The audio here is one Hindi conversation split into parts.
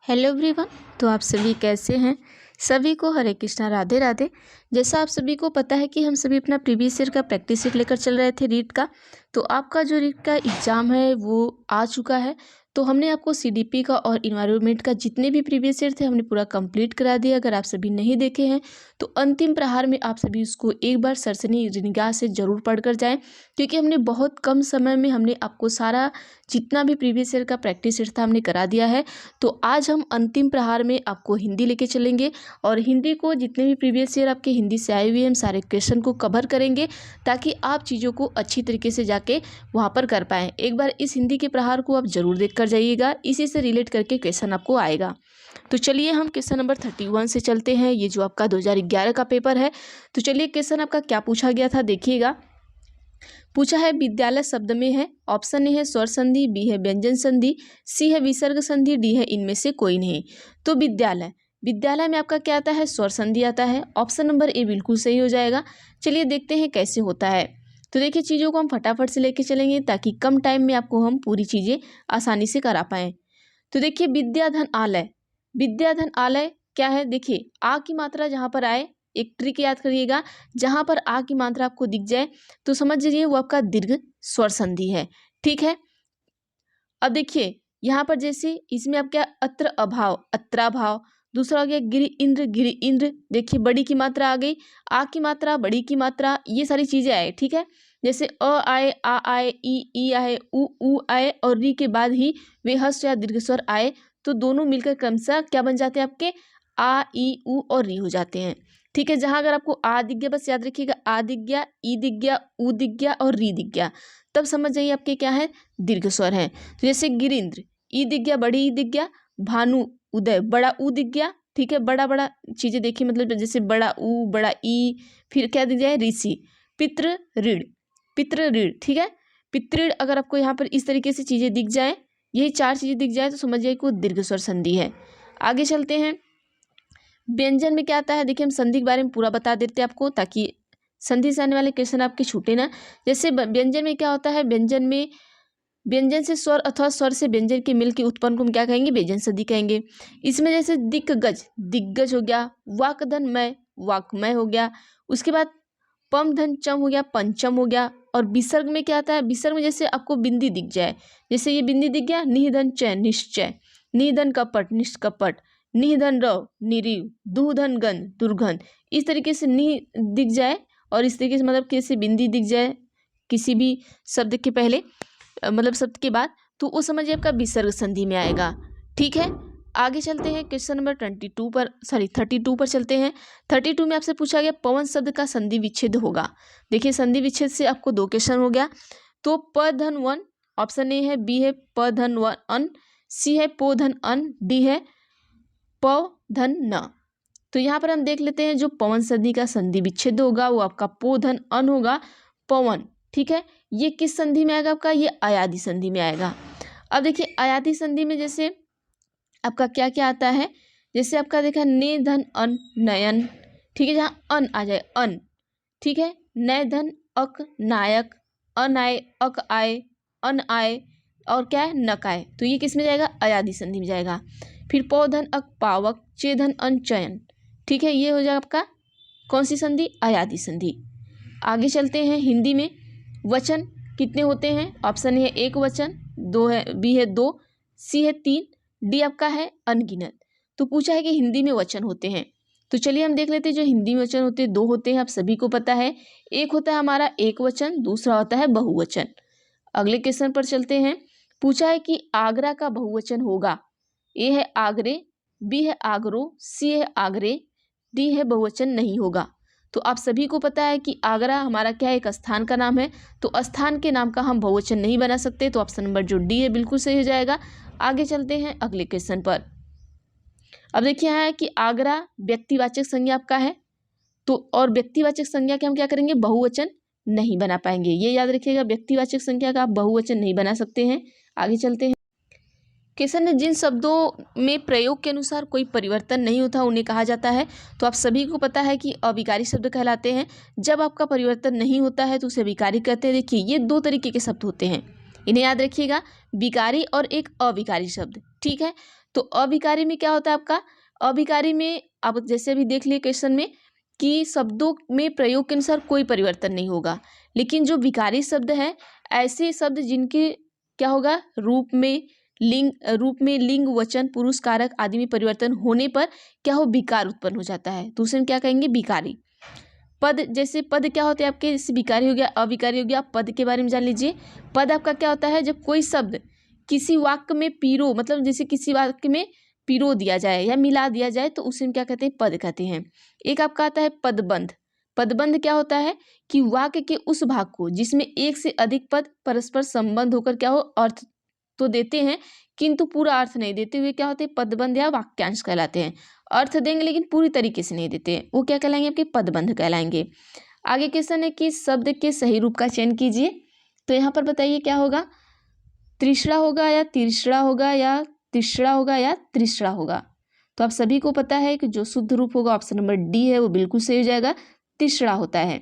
Hello everyone. तो आप सभी कैसे हैं? सभी को हरे कृष्णा, राधे राधे। जैसा आप सभी को पता है कि हम सभी अपना प्रीवियस ईयर का प्रैक्टिस शीट लेकर चल रहे थे रीट का। तो आपका जो रीट का एग्ज़ाम है वो आ चुका है। तो हमने आपको सीडीपी का और इन्वायरमेंट का जितने भी प्रीवियस ईयर थे हमने पूरा कंप्लीट करा दिया। अगर आप सभी नहीं देखे हैं तो अंतिम प्रहार में आप सभी उसको एक बार सरसरी निगाह से ज़रूर पढ़ कर जाएँ, क्योंकि हमने बहुत कम समय में हमने आपको सारा जितना भी प्रीवियस ईयर का प्रैक्टिस शीट था हमने करा दिया है। तो आज हम अंतिम प्रहार में आपको हिंदी लेके चलेंगे और हिंदी को जितने भी प्रीवियस ईयर आपके हिंदी से आए हुए हम सारे क्वेश्चन को कवर करेंगे, ताकि आप चीज़ों को अच्छी तरीके से जाके वहाँ पर कर पाएँ। एक बार इस हिंदी के प्रहार को आप ज़रूर देख कर जाइएगा, इसी से रिलेट करके क्वेश्चन आपको आएगा। तो चलिए हम क्वेश्चन नंबर 31 से चलते हैं। ये जो आपका 2011 का पेपर है। तो चलिए क्वेश्चन आपका क्या पूछा गया था देखिएगा। पूछा है विद्यालय शब्द में है, ऑप्शन ए है स्वर संधि, बी है व्यंजन संधि, सी है विसर्ग संधि, डी है इनमें से कोई नहीं। तो विद्यालय विद्यालय में आपका क्या आता है? स्वर संधि आता है। ऑप्शन नंबर ए बिल्कुल सही हो जाएगा। चलिए देखते हैं कैसे होता है। तो देखिए चीज़ों को हम फटाफट से लेके चलेंगे ताकि कम टाइम में आपको हम पूरी चीज़ें आसानी से करा पाएँ। तो देखिए विद्याधन आलय, विद्याधन आलय क्या है? देखिए आ की मात्रा जहाँ पर आए, एक ट्रिक याद करिएगा, जहाँ पर आ की मात्रा आपको दिख जाए तो समझ लीजिए वो आपका दीर्घ स्वर संधि है। ठीक है। अब देखिए यहाँ पर जैसे इसमें आप क्या अत्र अभाव, अत्राभाव, दूसरा हो गया गिरि इंद्र। देखिए बड़ी की मात्रा आ गई, आ की मात्रा, बड़ी की मात्रा, ये सारी चीजें आए। ठीक है। जैसे अ आए, आ आए, ई आए, उ आए और री के बाद ही वे हस्व या दीर्घ स्वर आए, तो दोनों मिलकर क्रमशः क्या बन जाते हैं? आपके आ, ई, उ और री हो जाते हैं। ठीक है। जहां अगर आपको आ दिख गया, बस याद रखिएगा आ दिख गया, ई दिख गया, उ दिख गया और री दिख गया, तब समझ जाइए आपके क्या है? दीर्घ स्वर है। तो जैसे गिरिंद्र, ई दिख गया, बड़ी ई दिख गया, भानु उदय, बड़ा उ दिख गया। ठीक है। बड़ा बड़ा चीजें देखिए, मतलब जैसे बड़ा उ, बड़ा ई, फिर क्या दिख जाए? ऋषि, पितृ ऋण, पितृ ऋण। ठीक है। पितृ अगर आपको यहाँ पर इस तरीके से चीजें दिख जाए, यही चार चीजें दिख जाए, तो समझ जाइए कि वो दीर्घ स्वर संधि है। आगे चलते हैं। व्यंजन में क्या आता है? देखिए हम संधि के बारे में पूरा बता देते हैं आपको, ताकि संधि से आने वाले क्वेश्चन आपके छूटे ना। जैसे व्यंजन में क्या होता है? व्यंजन में व्यंजन से स्वर अथवा स्वर से व्यंजन के मिल के उत्पन्न को हम क्या कहेंगे? व्यंजन संधि कहेंगे। इसमें जैसे दिग्गज, दिग्गज हो गया, वाकधन मय, वाकमय हो गया। उसके बाद पम धन चम हो गया, पंचम हो गया। और विसर्ग में क्या आता है? विसर्ग में जैसे आपको बिंदी दिख जाए, जैसे ये बिंदी दिख गया, निधन चय, निश्चय, निधन कपट, निष्कपट, निधन रव, निरीव, दुधन गन, दुर्गन। इस तरीके से नि दिख जाए और इस तरीके से मतलब कैसे बिंदी दिख जाए किसी भी शब्द के पहले, मतलब शब्द के बाद, तो वो समझिए आपका विसर्ग संधि में आएगा। ठीक है। आगे चलते हैं क्वेश्चन नंबर 32 पर चलते हैं। 32 में आपसे पूछा गया पवन शब्द का संधि विच्छेद होगा। देखिए संधि विच्छेद से आपको दो क्वेश्चन हो गया। तो प धन वन, ऑप्शन ए है, बी है प धन वन अन, सी है पो धन अन, डी है प धन न। तो यहाँ पर हम देख लेते हैं जो पवन संधि का संधि विच्छेद होगा वो आपका पो धन अन होगा, पवन। ठीक है। ये किस संधि में आएगा? आपका ये अयादि संधि में आएगा। अब देखिए अयादि संधि में जैसे आपका क्या क्या आता है? जैसे आपका देखा ने धन अन, नयन। ठीक है। जहाँ अन आ जाए, अन। ठीक है। नय धन अक, नायक, अन आए, अक आए, अन आए और क्या है? नक आए। तो ये किस में जाएगा? अयादि संधि में जाएगा। फिर पौ धन अक, पावक, चे धन अन, चयन। ठीक है। ये हो जाएगा आपका कौन सी संधि? अयादि संधि। आगे चलते हैं हिंदी में। वचन कितने होते हैं? ऑप्शन ए है एक वचन, दो है, बी है दो, सी है तीन, डी आपका है अनगिनत। तो पूछा है कि हिंदी में वचन होते हैं। तो चलिए हम देख लेते हैं। जो हिंदी में वचन होते हैं दो होते हैं, आप सभी को पता है। एक होता है हमारा एक वचन, दूसरा होता है बहुवचन। अगले क्वेश्चन पर चलते हैं। पूछा है कि आगरा का बहुवचन होगा। ए है आगरे, बी है आगरो, सी है आगरे, डी है बहुवचन नहीं होगा। तो आप सभी को पता है कि आगरा हमारा क्या है? एक स्थान का नाम है, तो स्थान के नाम का हम बहुवचन नहीं बना सकते। तो ऑप्शन नंबर जो डी है बिल्कुल सही हो जाएगा। आगे चलते हैं अगले क्वेश्चन पर। अब देखिए यहाँ है कि आगरा व्यक्तिवाचक संज्ञा आपका है, तो और व्यक्तिवाचक संज्ञा के हम क्या करेंगे? बहुवचन नहीं बना पाएंगे। ये याद रखिएगा, व्यक्तिवाचक संज्ञा का आप बहुवचन नहीं बना सकते हैं। आगे चलते हैं। क्वेश्चन में जिन शब्दों में प्रयोग के अनुसार कोई परिवर्तन नहीं होता उन्हें कहा जाता है। तो आप सभी को पता है कि अविकारी शब्द कहलाते हैं। जब आपका परिवर्तन नहीं होता है तो उसे विकारी कहते हैं। देखिए ये दो तरीके के शब्द होते हैं, इन्हें याद रखिएगा, विकारी और एक अविकारी शब्द। ठीक है। तो अभिकारी में क्या होता है आपका, अभिकारी में आप जैसे अभी देख लिए क्वेश्चन में कि शब्दों में प्रयोग के अनुसार कोई परिवर्तन नहीं होगा, लेकिन जो विकारी शब्द है ऐसे शब्द जिनके क्या होगा रूप में लिंग वचन पुरुष कारक आदि में परिवर्तन होने पर क्या हो विकार उत्पन्न हो जाता है, तो उसे हम क्या कहेंगे विकारी। पद, जैसे पद क्या होते हैं आपके, जैसे विकारी हो गया अविकारी हो गया। पद के बारे में जान लीजिए। पद आपका क्या होता है, जब कोई शब्द किसी वाक्य में पीरो मतलब जैसे किसी वाक्य में पिरो दिया जाए या मिला दिया जाए तो उसे हम क्या कहते हैं पद कहते हैं। एक आपका आता है पदबंध। पदबंध क्या होता है कि वाक्य के उस भाग को जिसमें एक से अधिक पद परस्पर संबंध होकर क्या हो अर्थ तो देते हैं किंतु पूरा अर्थ नहीं देते हुए क्या होते हैं पदबंध या वाक्यांश कहलाते हैं। अर्थ देंगे लेकिन पूरी तरीके से नहीं देते, वो क्या कहलाएंगे आपके पदबंध कहलाएंगे। आगे क्वेश्चन है कि शब्द के सही रूप का चयन कीजिए। तो यहाँ पर बताइए क्या होगा, त्रिश्रा होगा या तिरसरा होगा या तिसरा होगा या त्रिसरा होगा। तो आप सभी को पता है कि जो शुद्ध रूप होगा ऑप्शन नंबर डी है वो बिल्कुल सही हो जाएगा, तिसरा होता है।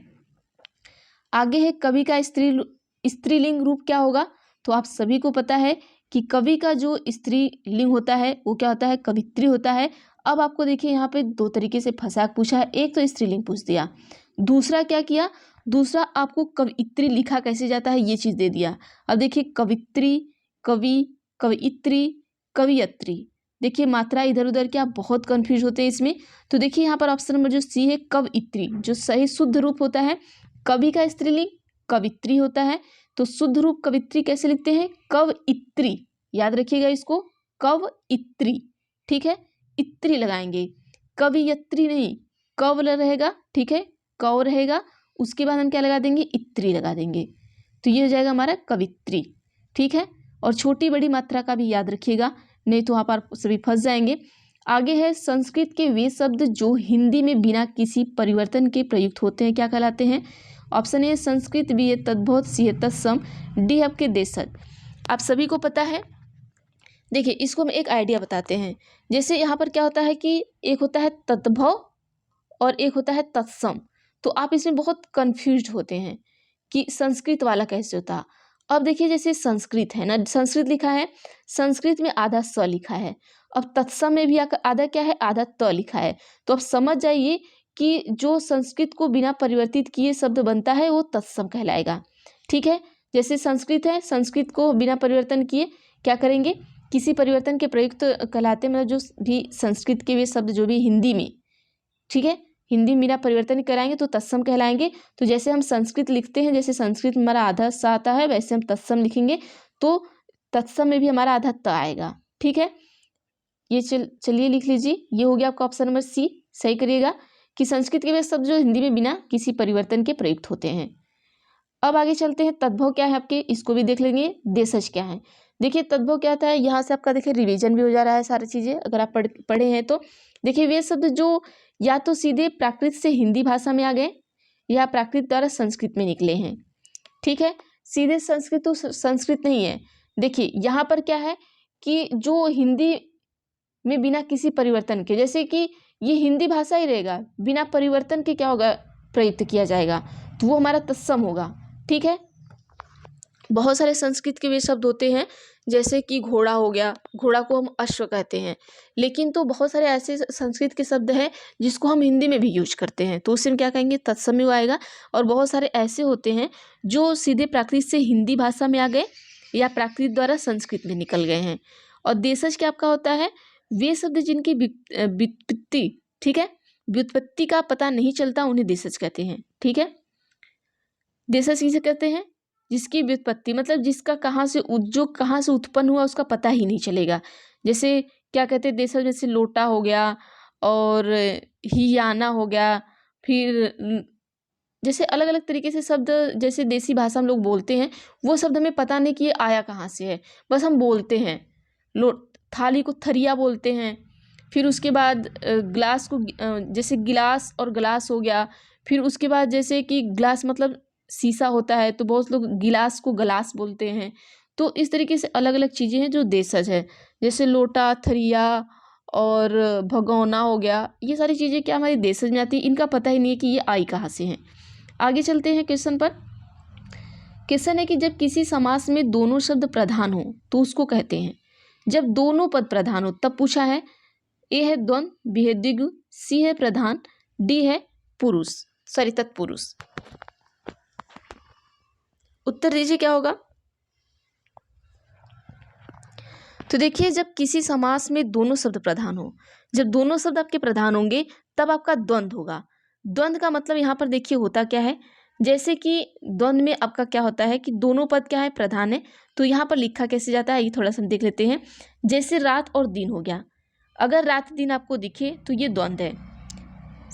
आगे है कवि का स्त्रीलिंग रूप क्या होगा। तो आप सभी को पता है कि कवि का जो स्त्रीलिंग होता है वो क्या होता है कवित्री होता है। अब आपको देखिए यहाँ पे दो तरीके से फंसा पूछा है, एक तो स्त्रीलिंग पूछ दिया, दूसरा क्या किया, दूसरा आपको कवित्री लिखा कैसे जाता है ये चीज़ दे दिया। अब देखिए कवित्री, कवि, कवित्री, कवियत्री, देखिए मात्रा इधर उधर क्या बहुत कंफ्यूज होते हैं इसमें। तो देखिए यहाँ पर ऑप्शन नंबर जो सी है कवित्री, जो सही शुद्ध रूप होता है कवि का स्त्रीलिंग कवित्री होता है। तो शुद्ध रूप कवित्री कैसे लिखते हैं कवित्री, याद रखिएगा इसको कवित्री, ठीक है इत्री लगाएंगे, कवियत्री नहीं, कव रहेगा, ठीक है कव रहेगा, उसके बाद हम क्या लगा देंगे इत्री लगा देंगे, तो ये हो जाएगा हमारा कवित्री, ठीक है। और छोटी बड़ी मात्रा का भी याद रखिएगा, नहीं तो वहाँ पर सभी फंस जाएंगे। आगे है संस्कृत के वे शब्द जो हिंदी में बिना किसी परिवर्तन के प्रयुक्त होते हैं क्या कहलाते हैं। ऑप्शन ए संस्कृत, बी है तद्भव, सी है तत्सम, डी है आपके देशज। आप सभी को पता है, देखिए इसको हम एक आइडिया बताते हैं। जैसे यहाँ पर क्या होता है कि एक होता है तद्भव और एक होता है तत्सम, तो आप इसमें बहुत कंफ्यूज होते हैं कि संस्कृत वाला कैसे होता है। अब देखिए जैसे संस्कृत है ना, संस्कृत लिखा है, संस्कृत में आधा स लिखा है, अब तत्सम में भी आधा क्या है आधा त लिखा है। तो अब समझ जाइए कि जो संस्कृत को बिना परिवर्तित किए शब्द बनता है वो तत्सम कहलाएगा, ठीक है। जैसे संस्कृत है, संस्कृत को बिना परिवर्तन किए क्या करेंगे किसी परिवर्तन के प्रयुक्त कहलाते, मतलब जो भी संस्कृत के वे शब्द जो भी हिंदी में, ठीक है हिंदी में बिना परिवर्तन कराएंगे तो तत्सम कहलाएंगे। तो जैसे हम संस्कृत लिखते हैं, जैसे संस्कृत में हमारा आधा स आता है वैसे हम तत्सम लिखेंगे तो तत्सम में भी हमारा आधा त आएगा, ठीक है। ये चलिए लिख लीजिए, ये हो गया आपका ऑप्शन नंबर सी, सही करिएगा कि संस्कृत के वे शब्द जो हिंदी में बिना किसी परिवर्तन के प्रयुक्त होते हैं। अब आगे चलते हैं, तद्भव क्या है आपके, इसको भी देख लेंगे। देशज क्या है, देखिए तद्भव क्या होता है, यहाँ से आपका देखिए रिवीजन भी हो जा रहा है सारी चीज़ें अगर आप पढ़े हैं तो। देखिए वे शब्द जो या तो सीधे प्राकृत से हिंदी भाषा में आ गए या प्राकृत द्वारा संस्कृत में निकले हैं, ठीक है। सीधे संस्कृत तो संस्कृत नहीं है। देखिए यहाँ पर क्या है कि जो हिंदी में बिना किसी परिवर्तन के, जैसे कि ये हिंदी भाषा ही रहेगा बिना परिवर्तन के क्या होगा प्रयुक्त किया जाएगा, तो वो हमारा तत्सम होगा, ठीक है। बहुत सारे संस्कृत के वे शब्द होते हैं जैसे कि घोड़ा हो गया, घोड़ा को हम अश्व कहते हैं, लेकिन तो बहुत सारे ऐसे संस्कृत के शब्द हैं जिसको हम हिंदी में भी यूज करते हैं तो उसे हम क्या कहेंगे तत्सम में आएगा। और बहुत सारे ऐसे होते हैं जो सीधे प्राकृत से हिंदी भाषा में आ गए या प्राकृत द्वारा संस्कृत में निकल गए हैं। और देशज क्या आपका होता है, वे शब्द जिनकी व्युत्पत्ति, ठीक है व्युत्पत्ति का पता नहीं चलता उन्हें देशज कहते हैं, ठीक है। देशज किसे कहते हैं, जिसकी व्युत्पत्ति मतलब जिसका कहाँ से उत्पन्न हुआ उसका पता ही नहीं चलेगा। जैसे क्या कहते हैं देशज, जैसे लोटा हो गया और हियाना हो गया, फिर जैसे अलग अलग तरीके से शब्द जैसे देसी भाषा हम लोग बोलते हैं वो शब्द हमें पता नहीं कि ये आया कहाँ से है, बस हम बोलते हैं। थाली को थरिया बोलते हैं, फिर उसके बाद ग्लास को जैसे गिलास और ग्लास हो गया, फिर उसके बाद जैसे कि ग्लास मतलब शीशा होता है तो बहुत लोग गिलास को गलास बोलते हैं। तो इस तरीके से अलग अलग चीज़ें हैं जो देशज है, जैसे लोटा, थरिया और भगोना हो गया, ये सारी चीज़ें क्या हमारी देशज में आती है, इनका पता ही नहीं है कि ये आई कहाँ से हैं। आगे चलते हैं क्वेश्चन पर। क्वेश्चन है कि जब किसी समास में दोनों शब्द प्रधान हो तो उसको कहते हैं। जब दोनों पद प्रधान हो तब पूछा है। ए है द्वंद, बी है द्विगु, सी है प्रधान, डी है पुरुष, सॉरी तत्पुरुष। उत्तर दीजिए क्या होगा। तो देखिए, जब किसी समास में दोनों शब्द प्रधान हो, जब दोनों शब्द आपके प्रधान होंगे तब आपका द्वंद होगा। द्वंद का मतलब यहाँ पर देखिए होता क्या है, जैसे कि द्वंद में आपका क्या होता है कि दोनों पद क्या है, प्रधान है। तो यहाँ पर लिखा कैसे जाता है ये थोड़ा सा हम देख लेते हैं। जैसे रात और दिन हो गया, अगर रात दिन आपको दिखे तो ये द्वंद है।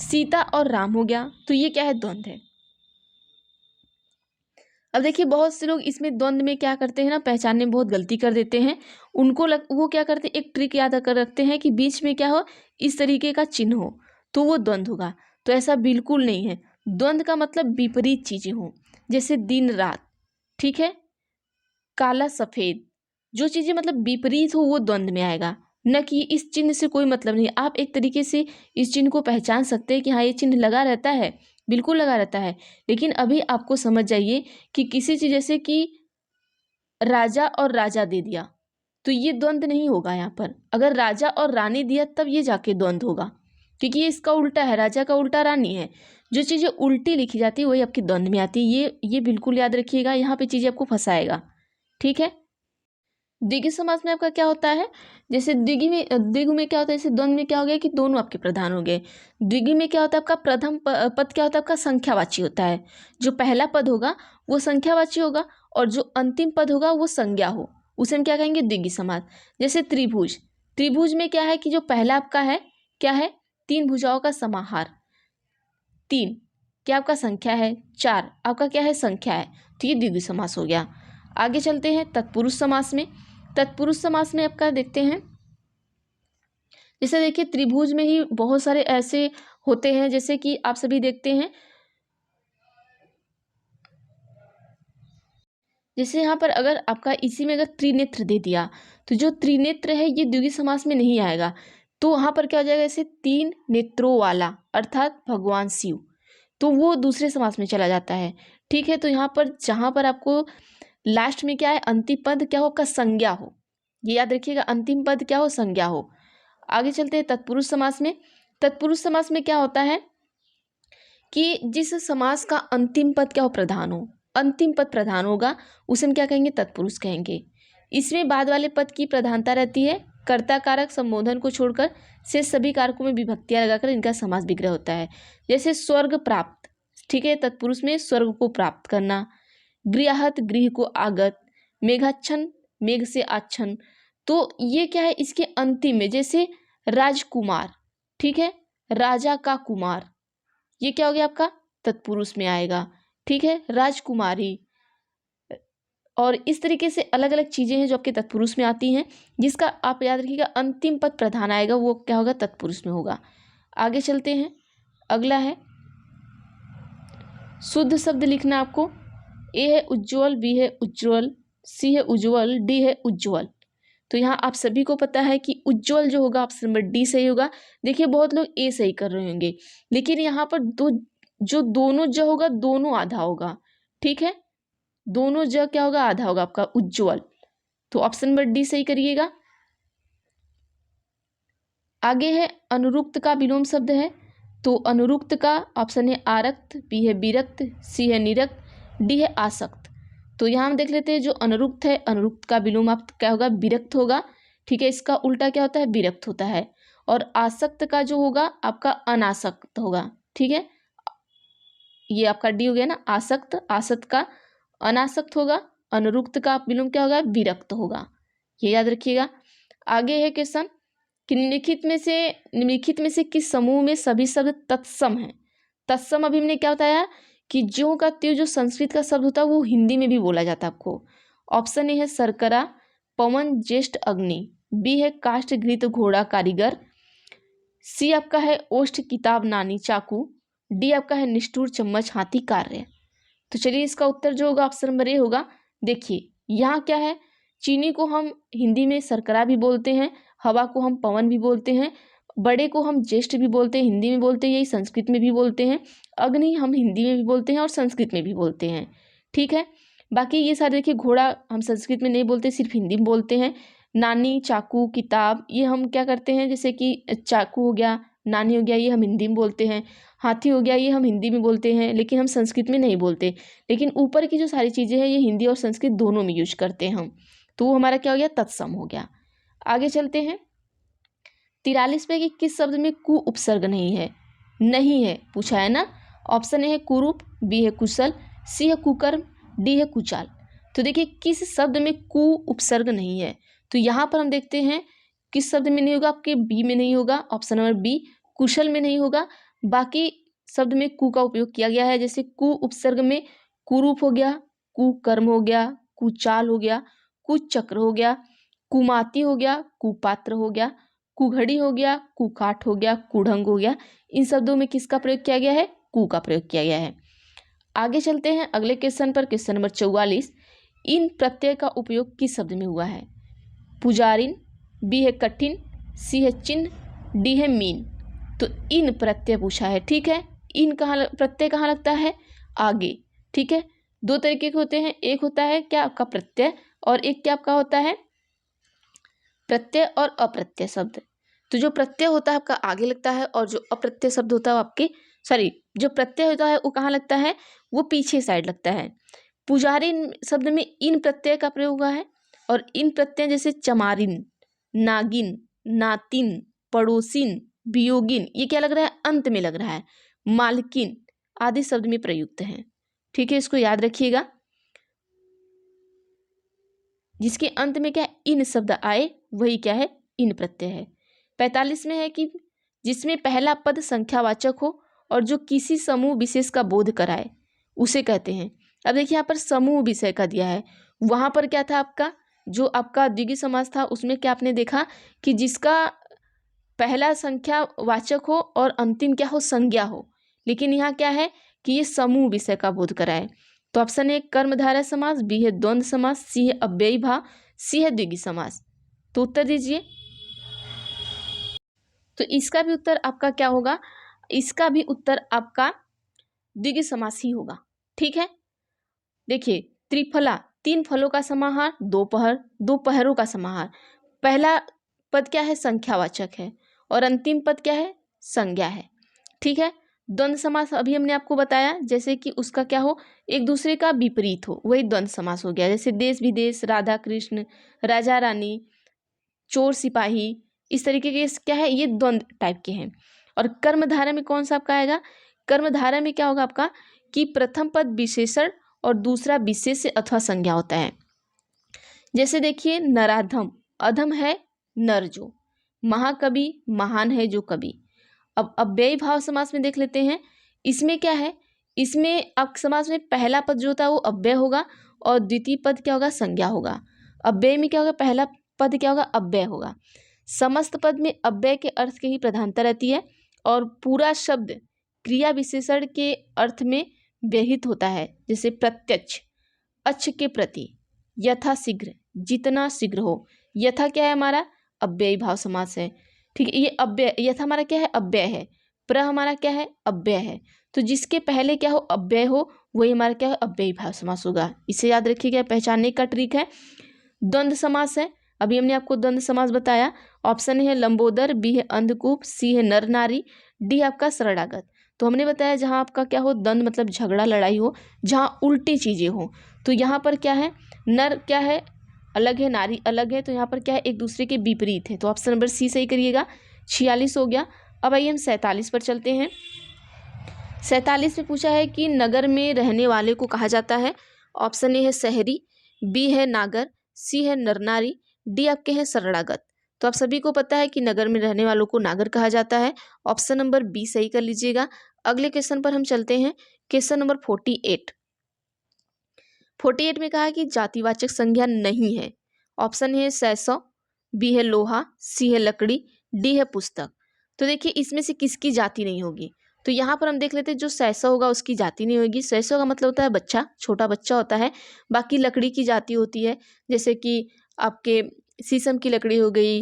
सीता और राम हो गया तो ये क्या है, द्वंद है। अब देखिए, बहुत से लोग इसमें द्वंद में क्या करते हैं ना, पहचानने में बहुत गलती कर देते हैं। वो क्या करते हैं, एक ट्रिक याद कर रखते हैं कि बीच में क्या हो, इस तरीके का चिन्ह हो तो वो द्वंद होगा। तो ऐसा बिल्कुल नहीं है। द्वंद का मतलब विपरीत चीजें हो, जैसे दिन रात, ठीक है, काला सफेद, जो चीजें मतलब विपरीत हो वो द्वंद में आएगा। न कि इस चिन्ह से कोई मतलब नहीं। आप एक तरीके से इस चिन्ह को पहचान सकते हैं कि हाँ ये चिन्ह लगा रहता है, बिल्कुल लगा रहता है। लेकिन अभी आपको समझ जाइए कि किसी चीज जैसे कि राजा और राजा दे दिया तो ये द्वंद नहीं होगा। यहाँ पर अगर राजा और रानी दिया तब ये जाके द्वंद होगा, क्योंकि ये इसका उल्टा है, राजा का उल्टा रानी है। जो चीजें उल्टी लिखी जाती है वही आपकी द्वंद में आती है। ये बिल्कुल याद रखिएगा, यहाँ पे चीजें आपको फंसाएगा, ठीक है। द्विगु समास में आपका क्या होता है, जैसे द्विगु में क्या होता है, जैसे द्वंद में क्या हो गया कि दोनों आपके प्रधान हो गए। द्विगु में क्या होता है, आपका प्रथम पद क्या होता है, आपका संख्यावाची होता है। जो पहला पद होगा वो संख्यावाची होगा और जो अंतिम पद होगा वो संज्ञा हो, उसे हम क्या कहेंगे, द्विगु समास। जैसे त्रिभुज, त्रिभुज में क्या है कि जो पहला आपका है क्या है, तीन भुजाओं का समाहार। तीन क्या आपका संख्या है, चार आपका क्या है, संख्या है, तो ये द्विगु समास हो गया। आगे चलते हैं तत्पुरुष समास में। तत्पुरुष समास में आपका देखते हैं, जैसे देखिए त्रिभुज में ही बहुत सारे ऐसे होते हैं, जैसे कि आप सभी देखते हैं, जैसे यहाँ पर अगर आपका इसी में अगर त्रिनेत्र दे दिया तो जो त्रिनेत्र है ये द्विगु समास में नहीं आएगा। तो वहाँ पर क्या हो जाएगा, जैसे तीन नेत्रों वाला अर्थात भगवान शिव, तो वो दूसरे समास में चला जाता है, ठीक है। तो यहाँ पर जहाँ पर आपको लास्ट में क्या है, अंतिम पद क्या हो, आपका संज्ञा हो, ये याद रखिएगा, अंतिम पद क्या हो, संज्ञा हो। आगे चलते हैं तत्पुरुष समास में। तत्पुरुष समास में क्या होता है कि जिस समास का अंतिम पद क्या हो, प्रधान हो, अंतिम पद प्रधान होगा उसे हम क्या कहेंगे, तत्पुरुष कहेंगे। इसमें बाद वाले पद की प्रधानता रहती है, कर्ता कारक संबोधन को छोड़कर से सभी कारकों में विभक्तियां लगाकर इनका समास विग्रह होता है। जैसे स्वर्ग प्राप्त, ठीक है, तत्पुरुष में स्वर्ग को प्राप्त करना, गृहत गृह को आगत, मेघाच्छन मेघ से आच्छन, तो ये क्या है, इसके अंतिम में जैसे राजकुमार, ठीक है, राजा का कुमार, ये क्या हो गया आपका, तत्पुरुष में आएगा, ठीक है, राजकुमारी। और इस तरीके से अलग अलग चीजें हैं जो आपके तत्पुरुष में आती हैं, जिसका आप याद रखिएगा अंतिम पद प्रधान आएगा वो क्या होगा, तत्पुरुष में होगा। आगे चलते हैं, अगला है शुद्ध शब्द लिखना आपको। ए है उज्ज्वल, बी है उज्ज्वल, सी है उज्ज्वल, डी है उज्ज्वल। तो यहाँ आप सभी को पता है कि उज्ज्वल जो होगा ऑप्शन नंबर डी सही होगा। देखिए बहुत लोग ए सही कर रहे होंगे, लेकिन यहाँ पर जो दोनों ज होगा दोनों आधा होगा, ठीक है, दोनों ज क्या होगा, आधा होगा आपका उज्ज्वल। तो ऑप्शन नंबर डी सही करिएगा। आगे है अनुरुक्त का विलोम शब्द है, तो अनुरुक्त का ऑप्शन है आरक्त, बी है विरक्त, सी है निरक्त, डी है आसक्त। तो यहाँ हम देख लेते हैं जो अनुरुक्त है, अनुरुक्त का विलोम आप क्या होगा, विरक्त होगा, ठीक है, इसका उल्टा क्या होता है, विरक्त होता है। और आसक्त का जो होगा आपका अनासक्त होगा, ठीक है, ये आपका डी हो गया ना, आसक्त, आसक्त का अनासक्त होगा, अनुरुक्त का विलोम क्या होगा, विरक्त होगा, ये याद रखिएगा। आगे है क्वेश्चन कि निम्नलिखित में से किस समूह में सभी शब्द तत्सम है। तत्सम अभी हमने क्या बताया कि ज्यों का त्यों जो संस्कृत का शब्द होता है वो हिंदी में भी बोला जाता है आपको। ऑप्शन ए है सरकरा, पवन ज्येष्ठ अग्नि, बी है काष्ठ घृत घोड़ा कारीगर, सी आपका है ओष्ठ किताब नानी चाकू, डी आपका है निष्ठुर चम्मच हाथी कार्य। तो चलिए इसका उत्तर जो होगा ऑप्शन नंबर ए होगा। देखिए यहाँ क्या है, चीनी को हम हिंदी में सरकरा भी बोलते हैं, हवा को हम पवन भी बोलते हैं, बड़े को हम ज्येष्ठ भी बोलते हैं, हिंदी में बोलते हैं, यही संस्कृत में भी बोलते हैं, अग्नि हम हिंदी में भी बोलते हैं और संस्कृत में भी बोलते हैं, ठीक है। बाकी ये सारे देखिए, घोड़ा हम संस्कृत में नहीं बोलते, सिर्फ हिंदी में बोलते हैं, नानी, चाकू, किताब, ये हम क्या करते हैं, जैसे कि चाकू हो गया, नानी हो गया, ये हम हिंदी में बोलते हैं। हाथी हो गया, ये हम हिंदी में बोलते हैं, लेकिन हम संस्कृत में नहीं बोलते। लेकिन ऊपर की जो सारी चीज़ें हैं ये हिंदी और संस्कृत दोनों में यूज करते हैं हम। तो वो हमारा क्या हो गया, तत्सम हो गया। आगे चलते हैं। 43 पे कि किस शब्द में कु उपसर्ग नहीं है? नहीं है पूछा है ना। ऑप्शन ए है कुरूप, बी है कुशल, सी है कुकर्म, डी है कुचाल। तो देखिए किस शब्द में कु उपसर्ग नहीं है, तो यहाँ पर हम देखते हैं किस शब्द में नहीं होगा, आपके बी में नहीं होगा, ऑप्शन नंबर बी कुशल में नहीं होगा। बाकी शब्द में कु का उपयोग किया गया है, जैसे कु उपसर्ग में कुरूप हो गया, कुकर्म हो गया, कुचाल हो गया, कुचक्र हो गया, कुमाती हो गया, कुपात्र हो गया, कुघड़ी हो गया, कुकाठ हो गया, कुढ़ंग हो गया। इन शब्दों में किसका प्रयोग किया गया है? कु का प्रयोग किया गया है। आगे चलते हैं अगले क्वेश्चन पर, क्वेश्चन नंबर 44। इन प्रत्यय का उपयोग किस शब्द में हुआ है? पुजारिन, बी है कठिन, सी है चिन्ह, डी है मीन। तो इन प्रत्यय पूछा है, ठीक है। इन प्रत्यय कहाँ लगता है? आगे, ठीक है। दो तरीके के होते हैं, एक होता है क्या आपका प्रत्यय, और एक क्या आपका होता है प्रत्यय और अप्रत्यय शब्द। तो जो प्रत्यय होता है आपका आगे लगता है, और जो अप्रत्यय शब्द होता है वो आपके जो प्रत्यय होता है वो कहाँ लगता है? वो पीछे साइड लगता है। पुजारी शब्द में इन प्रत्यय का प्रयोग हुआ है, और इन प्रत्यय जैसे चमारिन, नागिन, नातिन, पड़ोसिन, वियोगिन, ये क्या लग रहा है? अंत में लग रहा है। मालकिन आदि शब्द में प्रयुक्त हैं, ठीक है, इसको याद रखिएगा। जिसके अंत में क्या इन शब्द आए वही क्या है? इन प्रत्यय है। 45 में है कि जिसमें पहला पद संख्यावाचक हो और जो किसी समूह विशेष का बोध कराए उसे कहते हैं। अब देखिए यहाँ पर समूह विषय का दिया है, वहां पर क्या था आपका जो आपका द्विगु समास था उसमें क्या आपने देखा कि जिसका पहला संख्यावाचक हो और अंतिम क्या हो? संज्ञा हो। लेकिन यहाँ क्या है कि ये समूह विषय का बोध कराए। तो ऑप्शन ए कर्मधारय समास, बी है द्वंद्व समास, सी है अव्ययी भाव, सी है द्विगु समास। तो उत्तर दीजिए। तो इसका भी उत्तर आपका क्या होगा? इसका भी उत्तर आपका द्विगु समास ही होगा, ठीक है। देखिए त्रिफला, 3 फलों का समाहार, दो पहरों का समाहार। पहला पद क्या है? संख्यावाचक है, और अंतिम पद क्या है? संज्ञा है, ठीक है। द्वंद्व समास अभी हमने आपको बताया, जैसे कि उसका क्या हो? एक दूसरे का विपरीत हो, वही द्वंद्व समास हो गया। जैसे देश विदेश, राधा कृष्ण, राजा रानी, चोर सिपाही, इस तरीके के क्या है? ये द्वंद्व टाइप के हैं। और कर्मधारय में कौन सा आपका आएगा? कर्मधारय में क्या होगा आपका कि प्रथम पद विशेषण और दूसरा विशेष्य अथवा संज्ञा होता है। जैसे देखिए नराधम, अधम है नर जो, महाकवि महान है जो कवि। अब अव्ययी भाव समास में देख लेते हैं, इसमें क्या है? इसमें अब समास में पहला पद जो होता है वो अव्यय होगा और द्वितीय पद क्या होगा? संज्ञा होगा। अव्यय में क्या होगा? पहला पद क्या होगा? अव्यय होगा। समस्त पद में अव्यय के अर्थ की ही प्रधानता रहती है और पूरा शब्द क्रिया विशेषण के अर्थ में व्यहित होता है। जैसे प्रत्यक्ष, अच्छ के प्रति, यथा शीघ्र, जितना शीघ्र हो। यथा क्या है हमारा? अव्ययी भाव समास है, ठीक है। ये अव्यय, यथा हमारा क्या है? अव्यय है। प्र हमारा क्या है? अव्यय है। तो जिसके पहले क्या हो? अव्यय हो, वही हमारा क्या है? अव्ययी भाव समास होगा। इसे याद रखिएगा, पहचानने का ट्रिक है। द्वंद्व समास है, अभी हमने आपको द्वंद्व समास बताया। ऑप्शन है लंबोदर, बी है अंधकूप, सी है नर नारी, डी आपका शरणागत। तो हमने बताया जहाँ आपका क्या हो? द्वंद्व मतलब झगड़ा लड़ाई हो, जहाँ उल्टी चीजें हो। तो यहाँ पर क्या है? नर क्या है? अलग है, नारी अलग है, तो यहाँ पर क्या है? एक दूसरे के विपरीत है। तो ऑप्शन नंबर सी सही करिएगा। 46 हो गया। अब आइए हम 47 पर चलते हैं। 47 में पूछा है कि नगर में रहने वाले को कहा जाता है। ऑप्शन ए है शहरी, बी है नागर, सी है नरनारी, डी आपके हैं शरणागत। तो आप सभी को पता है कि नगर में रहने वालों को नागर कहा जाता है। ऑप्शन नंबर बी सही कर लीजिएगा। अगले क्वेश्चन पर हम चलते हैं, क्वेश्चन नंबर 48। 48 में कहा कि जातिवाचक संज्ञा नहीं है। ऑप्शन है सैसव, बी है लोहा, सी है लकड़ी, डी है पुस्तक। तो देखिए इसमें से किसकी जाति नहीं होगी? तो यहाँ पर हम देख लेते हैं, जो सैसव होगा उसकी जाति नहीं होगी। सैसव का मतलब होता है बच्चा, छोटा बच्चा होता है। बाकी लकड़ी की जाति होती है, जैसे कि आपके शीशम की लकड़ी हो गई,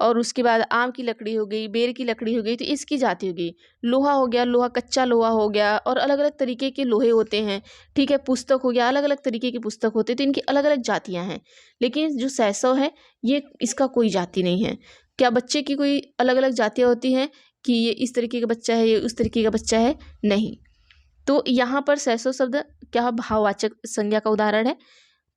और उसके बाद आम की लकड़ी हो गई, बेर की लकड़ी हो गई, तो इसकी जाति हो गई। लोहा हो गया, लोहा कच्चा लोहा हो गया, और अलग अलग तरीके के लोहे होते हैं, ठीक है। पुस्तक हो गया, अलग अलग तरीके की पुस्तक होते हैं, तो इनकी अलग अलग जातियाँ हैं। लेकिन जो सैसव है ये इसका कोई जाति नहीं है। क्या बच्चे की कोई अलग अलग जातियाँ होती हैं कि ये इस तरीके का बच्चा है, ये उस तरीके का बच्चा है? नहीं। तो यहाँ पर सैसव शब्द क्या भाववाचक संज्ञा का उदाहरण है,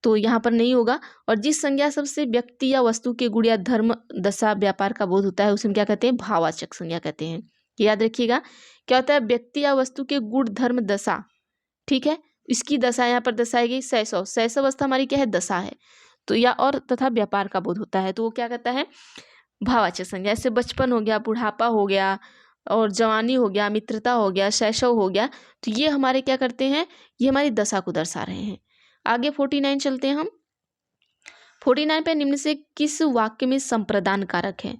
तो यहाँ पर नहीं होगा। और जिस संज्ञा शब्द से व्यक्ति या वस्तु के गुण या धर्म, दशा, व्यापार का बोध होता है उसे हम क्या कहते हैं? भाववाचक संज्ञा कहते हैं। याद रखिएगा, क्या होता है? व्यक्ति या वस्तु के गुण, धर्म, दशा, ठीक है। इसकी दशा यहाँ पर दर्शाई गई शैशव। शैशव अवस्था हमारी क्या है? दशा है। तो या और तथा व्यापार का बोध होता है, तो वो क्या कहता है? भाववाचक संज्ञा। ऐसे बचपन हो गया, बुढ़ापा हो गया, और जवानी हो गया, मित्रता हो गया, शैशव हो गया, तो ये हमारे क्या करते हैं? ये हमारी दशा को दर्शा रहे हैं। आगे 49 चलते हैं हम। 49 पे निम्न से किस वाक्य में संप्रदान कारक है?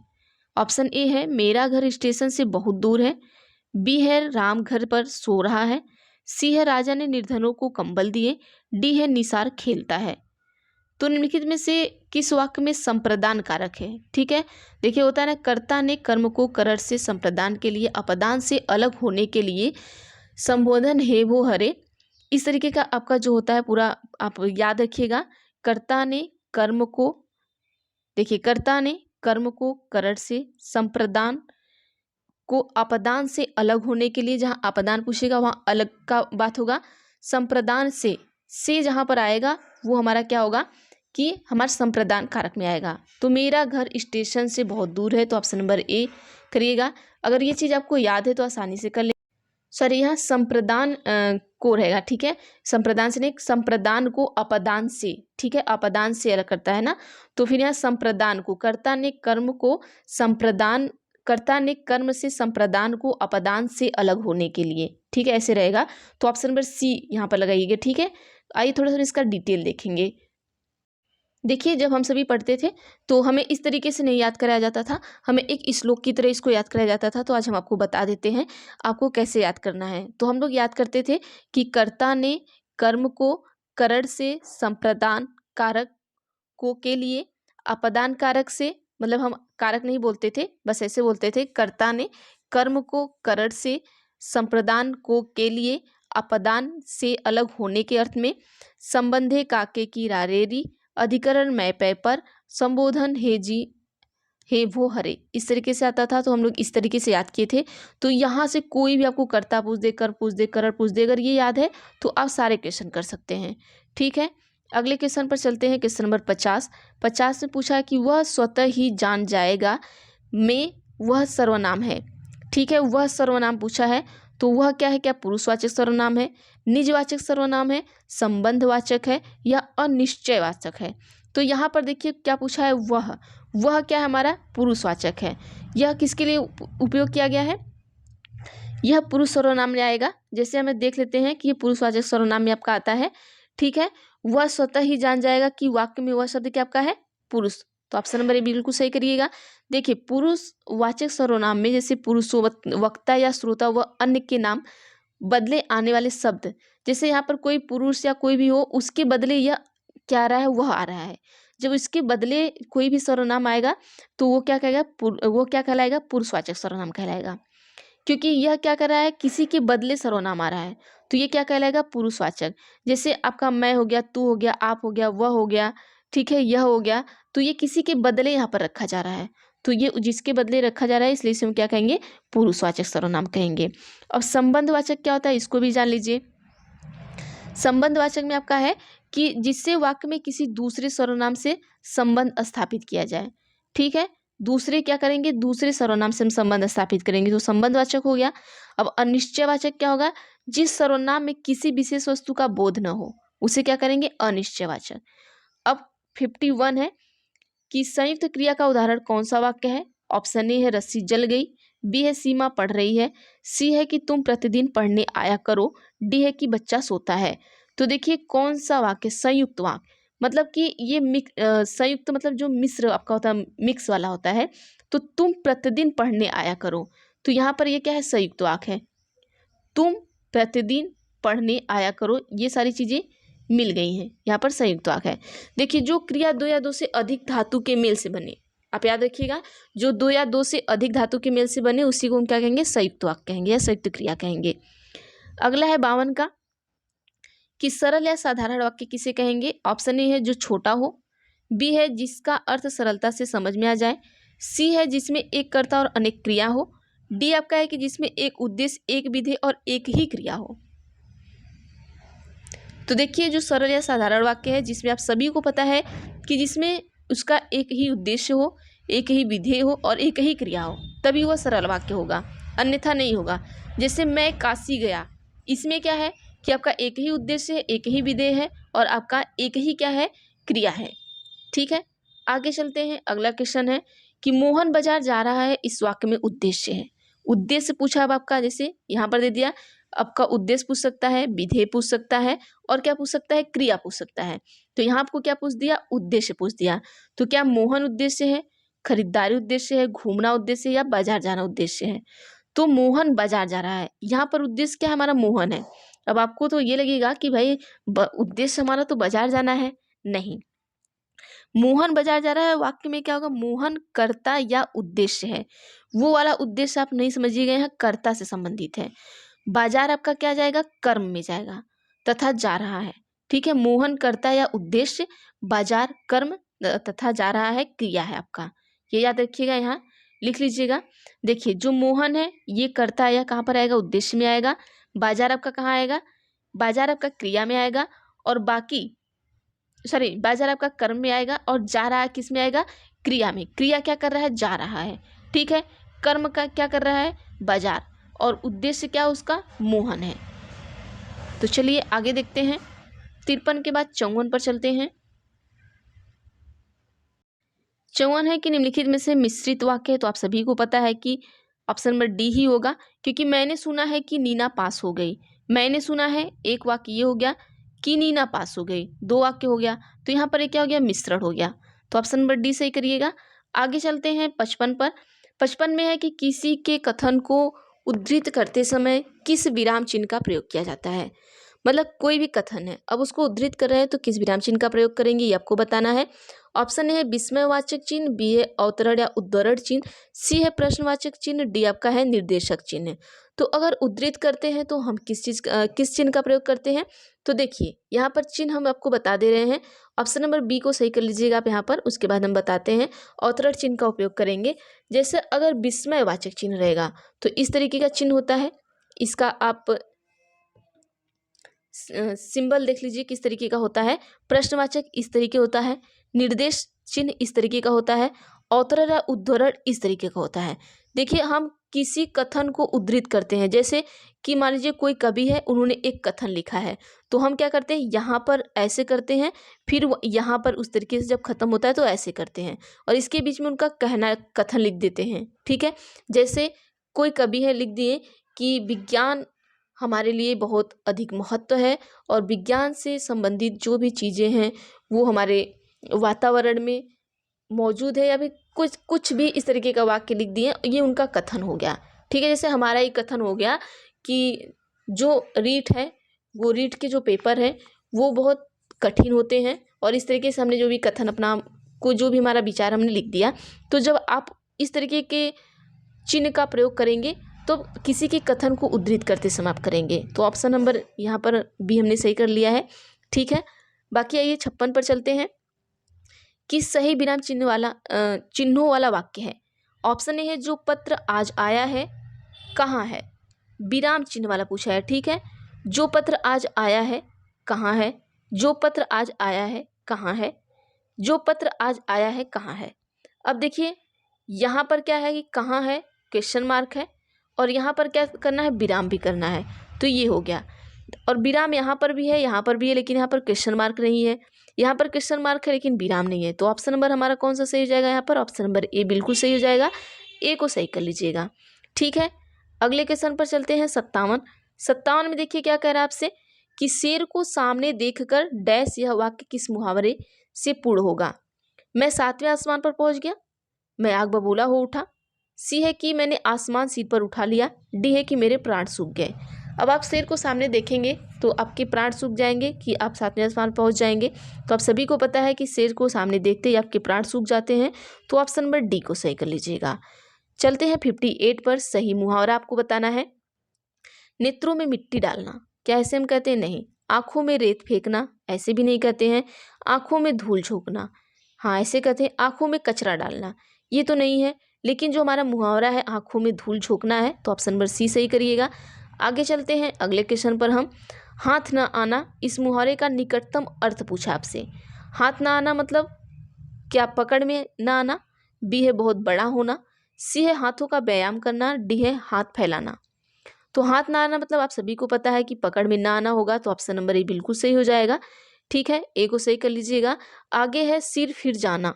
ऑप्शन ए है मेरा घर स्टेशन से बहुत दूर है, बी है राम घर पर सो रहा है, सी है राजा ने निर्धनों को कंबल दिए, डी है निसार खेलता है। तो निम्नलिखित में से किस वाक्य में संप्रदान कारक है? ठीक है, देखिए होता है ना, कर्ता ने कर्म को करर से संप्रदान के लिए, अपदान से अलग होने के लिए संबोधन हे वो हरे, इस तरीके का आपका जो होता है पूरा आप याद रखिएगा। कर्ता ने कर्म को, देखिए कर्ता ने कर्म को करर से, संप्रदान को अपदान से अलग होने के लिए, जहाँ अपदान पूछेगा वहाँ अलग का बात होगा। संप्रदान से जहाँ पर आएगा वो हमारा क्या होगा कि हमारा संप्रदान कारक में आएगा। तो मेरा घर स्टेशन से बहुत दूर है, तो ऑप्शन नंबर ए करिएगा। अगर ये चीज़ आपको याद है तो आसानी से कर ले। सॉरी, यहाँ संप्रदान को रहेगा, ठीक है। संप्रदान से नहीं, संप्रदान को अपदान से, ठीक है, अपदान से अलग करता है ना। तो फिर यहाँ संप्रदान को, कर्ता ने कर्म को संप्रदान, कर्ता ने कर्म से संप्रदान को अपदान से अलग होने के लिए, ठीक है, ऐसे रहेगा। तो ऑप्शन नंबर सी यहाँ पर लगाइएगा, ठीक है। आइए थोड़ा सा इसका डिटेल देखेंगे। देखिए जब हम सभी पढ़ते थे तो हमें इस तरीके से नहीं याद कराया जाता था, हमें एक श्लोक की तरह इसको याद कराया जाता था। तो आज हम आपको बता देते हैं आपको कैसे याद करना है। तो हम लोग याद करते थे कि कर्ता ने कर्म को करड़ से संप्रदान कारक को के लिए, अपदान कारक से, मतलब हम कारक नहीं बोलते थे, बस ऐसे बोलते थे, कर्ता ने कर्म को करड़ से संप्रदान को के लिए, अपदान से अलग होने के अर्थ में, संबंधे काके की रारेरी, अधिकरण मैं पै पर, संबोधन हे जी हे वो हरे, इस तरीके से आता था। तो हम लोग इस तरीके से याद किए थे। तो यहाँ से कोई भी आपको कर्ता पूछ दे, कर पूछ दे, करड़ पूछ दे, अगर ये याद है तो आप सारे क्वेश्चन कर सकते हैं, ठीक है। अगले क्वेश्चन पर चलते हैं। Question number 50। 50 में पूछा है कि वह स्वतः ही जान जाएगा में वह सर्वनाम है, ठीक है। वह सर्वनाम पूछा है, तो वह क्या है? क्या पुरुषवाचक सर्वनाम है, निजवाचक सर्वनाम है, संबंधवाचक है, या अनिश्चयवाचक है? तो यहाँ पर देखिए क्या पूछा है, वह क्या है? हमारा पुरुषवाचक है। यह किसके लिए उपयोग किया गया है? यह पुरुष सर्वनाम में आएगा। जैसे हमें देख लेते हैं कि ये पुरुषवाचक सर्वनाम में आपका आता है, ठीक है। वह स्वतः ही जान जाएगा कि वाक्य में वह शब्द क्या आपका है? पुरुष। तो ऑप्शन नंबर ए बिल्कुल सही करिएगा। देखिए पुरुषवाचक सर्वनाम में जैसे पुरुष, वक्ता या श्रोता व अन्य के नाम बदले आने वाले शब्द, जैसे यहाँ पर कोई पुरुष या कोई भी हो, उसके बदले यह क्या आ रहा है? वह आ रहा है। जब इसके बदले कोई भी सर्वनाम आएगा तो वो क्या कहेगा? वो क्या कहलाएगा? पुरुषवाचक सर्वनाम कहलाएगा। क्योंकि यह क्या कर रहा है? किसी के बदले सर्वनाम आ रहा है, तो ये क्या कहलाएगा? पुरुषवाचक। जैसे आपका मैं हो गया, तू हो गया, आप हो गया, वह हो गया, ठीक है, यह हो गया, तो ये किसी के बदले यहाँ पर रखा जा रहा है। तो ये जिसके बदले रखा जा रहा है, इसलिए इसे हम क्या कहेंगे? पुरुषवाचक सर्वनाम कहेंगे। अब संबंधवाचक क्या होता है, इसको भी जान लीजिए। संबंधवाचक में आपका है कि जिससे वाक्य में किसी दूसरे सर्वनाम से संबंध स्थापित किया जाए, ठीक है। दूसरे क्या करेंगे? दूसरे सर्वनाम से हम संबंध स्थापित करेंगे, तो संबंधवाचक हो गया। अब अनिश्चयवाचक क्या होगा? जिस सर्वनाम में किसी विशेष वस्तु का बोध न हो, उसे क्या करेंगे? अनिश्चयवाचक। अब 51 है कि संयुक्त क्रिया का उदाहरण कौन सा वाक्य है? ऑप्शन ए है रस्सी जल गई, बी है सीमा पढ़ रही है, सी है कि तुम प्रतिदिन पढ़ने आया करो, डी है कि बच्चा सोता है। तो देखिए कौन सा वाक्य? संयुक्त वाक्य, मतलब कि ये संयुक्त मतलब जो मिश्र आपका होता है, मिक्स वाला होता है। तो तुम प्रतिदिन पढ़ने आया करो, तो यहाँ पर ये क्या है? संयुक्त वाक्य है। तुम प्रतिदिन पढ़ने आया करो, ये सारी चीजें मिल गई हैं, यहाँ पर संयुक्त वाक्य है। देखिए जो क्रिया दो या दो से अधिक धातु के मेल से बने, आप याद रखिएगा, जो 2 या 2 से अधिक धातु के मेल से बने उसी को हम क्या कहेंगे, संयुक्त वाक्य कहेंगे या संयुक्त क्रिया कहेंगे। अगला है 52 का कि सरल या साधारण वाक्य किसे कहेंगे। ऑप्शन ए है जो छोटा हो, बी है जिसका अर्थ सरलता से समझ में आ जाए, सी है जिसमें एक कर्ता और अनेक क्रिया हो, डी आपका है कि जिसमें एक उद्देश्य, एक विधेय और एक ही क्रिया हो। तो देखिए, जो सरल या साधारण वाक्य है जिसमें आप सभी को पता है कि जिसमें उसका एक ही उद्देश्य हो, एक ही विधेय हो और एक ही क्रिया हो, तभी वह सरल वाक्य होगा, अन्यथा नहीं होगा। जैसे मैं काशी गया, इसमें क्या है कि आपका एक ही उद्देश्य है, एक ही विधेय है और आपका एक ही क्या है, क्रिया है। ठीक है, आगे चलते हैं। अगला क्वेश्चन है कि मोहन बाजार जा रहा है, इस वाक्य में उद्देश्य है। उद्देश्य पूछा अब आपका, जैसे यहाँ पर दे दिया, आपका उद्देश्य पूछ सकता है, विधेय पूछ सकता है और क्या पूछ सकता है, क्रिया पूछ सकता है। तो यहाँ आपको क्या पूछ दिया, उद्देश्य पूछ दिया। तो क्या मोहन उद्देश्य है, खरीदारी उद्देश्य है, घूमना उद्देश्य है या बाजार जाना उद्देश्य है। तो मोहन बाजार जा रहा है, यहाँ पर उद्देश्य क्या है, हमारा मोहन है। अब आपको तो ये लगेगा कि भाई उद्देश्य हमारा तो बाजार जाना है, नहीं, मोहन बाजार जा रहा है वाक्य में क्या होगा, मोहन कर्ता या उद्देश्य है। वो वाला उद्देश्य आप नहीं समझिएगा, यहाँ कर्ता से संबंधित है। बाजार आपका क्या जाएगा, कर्म में जाएगा, तथा जा रहा है। ठीक है, मोहन कर्ता या उद्देश्य, बाजार कर्म, तथा जा रहा है क्रिया है आपका। ये याद रखिएगा, यहाँ लिख लीजिएगा। देखिए, जो मोहन है ये कर्ता या कहाँ पर आएगा, उद्देश्य में आएगा। बाजार आपका कहाँ आएगा, बाजार आपका क्रिया में आएगा और बाजार आपका कर्म में आएगा और जा रहा है किस में आएगा, क्रिया में। क्रिया क्या कर रहा है, जा रहा है। ठीक है, कर्म का क्या कर रहा है, बाजार, और उद्देश्य क्या उसका, मोहन है। तो चलिए आगे देखते हैं। 53 के बाद 54 पर चलते हैं। 54 है कि निम्नलिखित में से मिश्रित वाक्य है। तो आप सभी को पता है कि ऑप्शन नंबर डी ही होगा, क्योंकि मैंने सुना है कि नीना पास हो गई। मैंने सुना है, एक वाक्य ये हो गया, कि नीना पास हो गई, 2 वाक्य हो गया। तो यहाँ पर क्या हो गया, मिश्रण हो गया। तो ऑप्शन नंबर डी सही करिएगा। आगे चलते हैं 55 पर। 55 में है कि किसी के कथन को उद्धृत करते समय किस विराम चिन्ह का प्रयोग किया जाता है। मतलब कोई भी कथन है, अब उसको उद्धृत कर रहे हैं तो किस विराम चिन्ह का प्रयोग करेंगे, ये आपको बताना है। ऑप्शन ए है विस्मयवाचक चिन्ह, बी है अवतरण या उद्धरण चिन्ह, सी है प्रश्नवाचक चिन्ह, डी आपका है निर्देशक चिन्ह। तो अगर उद्धृत करते हैं तो हम किस चिन्ह का प्रयोग करते हैं। तो देखिए, यहाँ पर चिन्ह हम आपको बता दे रहे हैं। ऑप्शन नंबर बी को सही कर लीजिएगा आप यहाँ पर, उसके बाद हम बताते हैं। अवतरण चिन्ह का उपयोग करेंगे। जैसे अगर विस्मयवाचक चिन्ह रहेगा तो इस तरीके का चिन्ह होता है, इसका आप सिंबल देख लीजिए किस तरीके का होता है। प्रश्नवाचक इस तरीके होता है, निर्देश चिन्ह इस तरीके का होता है, अवतरण या उद्धरण इस तरीके का होता है। देखिए, हम किसी कथन को उद्धृत करते हैं, जैसे कि मान लीजिए कोई कवि है, उन्होंने एक कथन लिखा है, तो हम क्या करते हैं, यहाँ पर ऐसे करते हैं, फिर यहाँ पर उस तरीके से जब खत्म होता है तो ऐसे करते हैं, और इसके बीच में उनका कहना कथन लिख देते हैं। ठीक है, जैसे कोई कवि है, लिख दिए कि विज्ञान हमारे लिए बहुत अधिक महत्व है और विज्ञान से संबंधित जो भी चीज़ें हैं वो हमारे वातावरण में मौजूद है, या फिर कुछ भी इस तरीके का वाक्य लिख दिए, ये उनका कथन हो गया। ठीक है, जैसे हमारा ही कथन हो गया कि जो रीट है, वो रीट के जो पेपर है वो बहुत कठिन होते हैं, और इस तरीके से हमने जो भी कथन अपना को जो भी हमारा विचार हमने लिख दिया। तो जब आप इस तरीके के चिन्ह का प्रयोग करेंगे तो किसी के कथन को उद्धृत करते समय आप करेंगे। तो ऑप्शन नंबर यहाँ पर बी हमने सही कर लिया है। ठीक है, बाकी आइए 56 पर चलते हैं कि सही विराम चिन्हों वाला वाक्य है। ऑप्शन ए है जो पत्र आज आया है कहाँ है, विराम चिन्ह वाला पूछा है। ठीक है, जो पत्र आज आया है कहाँ है, जो पत्र आज आया है कहाँ है, जो पत्र आज आया है कहाँ है। अब देखिए, यहाँ पर क्या है कि कहाँ है क्वेश्चन मार्क है, और यहाँ पर क्या करना है, विराम भी करना है। तो ये हो गया, और विराम यहाँ पर भी है, यहाँ पर भी है, लेकिन यहाँ पर क्वेश्चन मार्क नहीं है। यहाँ पर क्वेश्चन मार्क है लेकिन विराम नहीं है। तो ऑप्शन नंबर हमारा कौन सा सही हो जाएगा, यहाँ पर ऑप्शन नंबर ए बिल्कुल सही हो जाएगा। ए को सही कर लीजिएगा। ठीक है, अगले क्वेश्चन पर चलते हैं 57 में देखिए क्या कह रहा है आपसे कि शेर को सामने देखकर डैश यह वाक्य किस मुहावरे से पूर्ण होगा। मैं 7वें आसमान पर पहुंच गया, मैं आग बबूला हो उठा, सी है कि मैंने आसमान सिर पर उठा लिया, डी है कि मेरे प्राण सूख गए। अब आप शेर को सामने देखेंगे तो आपके प्राण सूख जाएंगे कि आप सातवें आसमान पहुंच जाएंगे। तो आप सभी को पता है कि शेर को सामने देखते ही आपके प्राण सूख जाते हैं। तो ऑप्शन नंबर डी को सही कर लीजिएगा। चलते हैं 58 पर। सही मुहावरा आपको बताना है। नेत्रों में मिट्टी डालना, क्या ऐसे हम कहते हैं? नहीं। आंखों में रेत फेंकना, ऐसे भी नहीं कहते हैं। आंखों में धूल झोंकना, हाँ ऐसे कहते हैं। आंखों में कचरा डालना, ये तो नहीं है। लेकिन जो हमारा मुहावरा है आंखों में धूल झोंकना है, तो ऑप्शन नंबर सी सही करिएगा। आगे चलते हैं अगले क्वेश्चन पर हम। हाथ ना आना, इस मुहावरे का निकटतम अर्थ पूछा आपसे। हाथ ना आना मतलब क्या पकड़ में ना आना, बी है बहुत बड़ा होना, सी है हाथों का व्यायाम करना, डी है हाथ फैलाना। तो हाथ ना आना मतलब आप सभी को पता है कि पकड़ में ना आना होगा, तो ऑप्शन नंबर ए बिल्कुल सही हो जाएगा। ठीक है, ए को सही कर लीजिएगा। आगे है सिर फिर जाना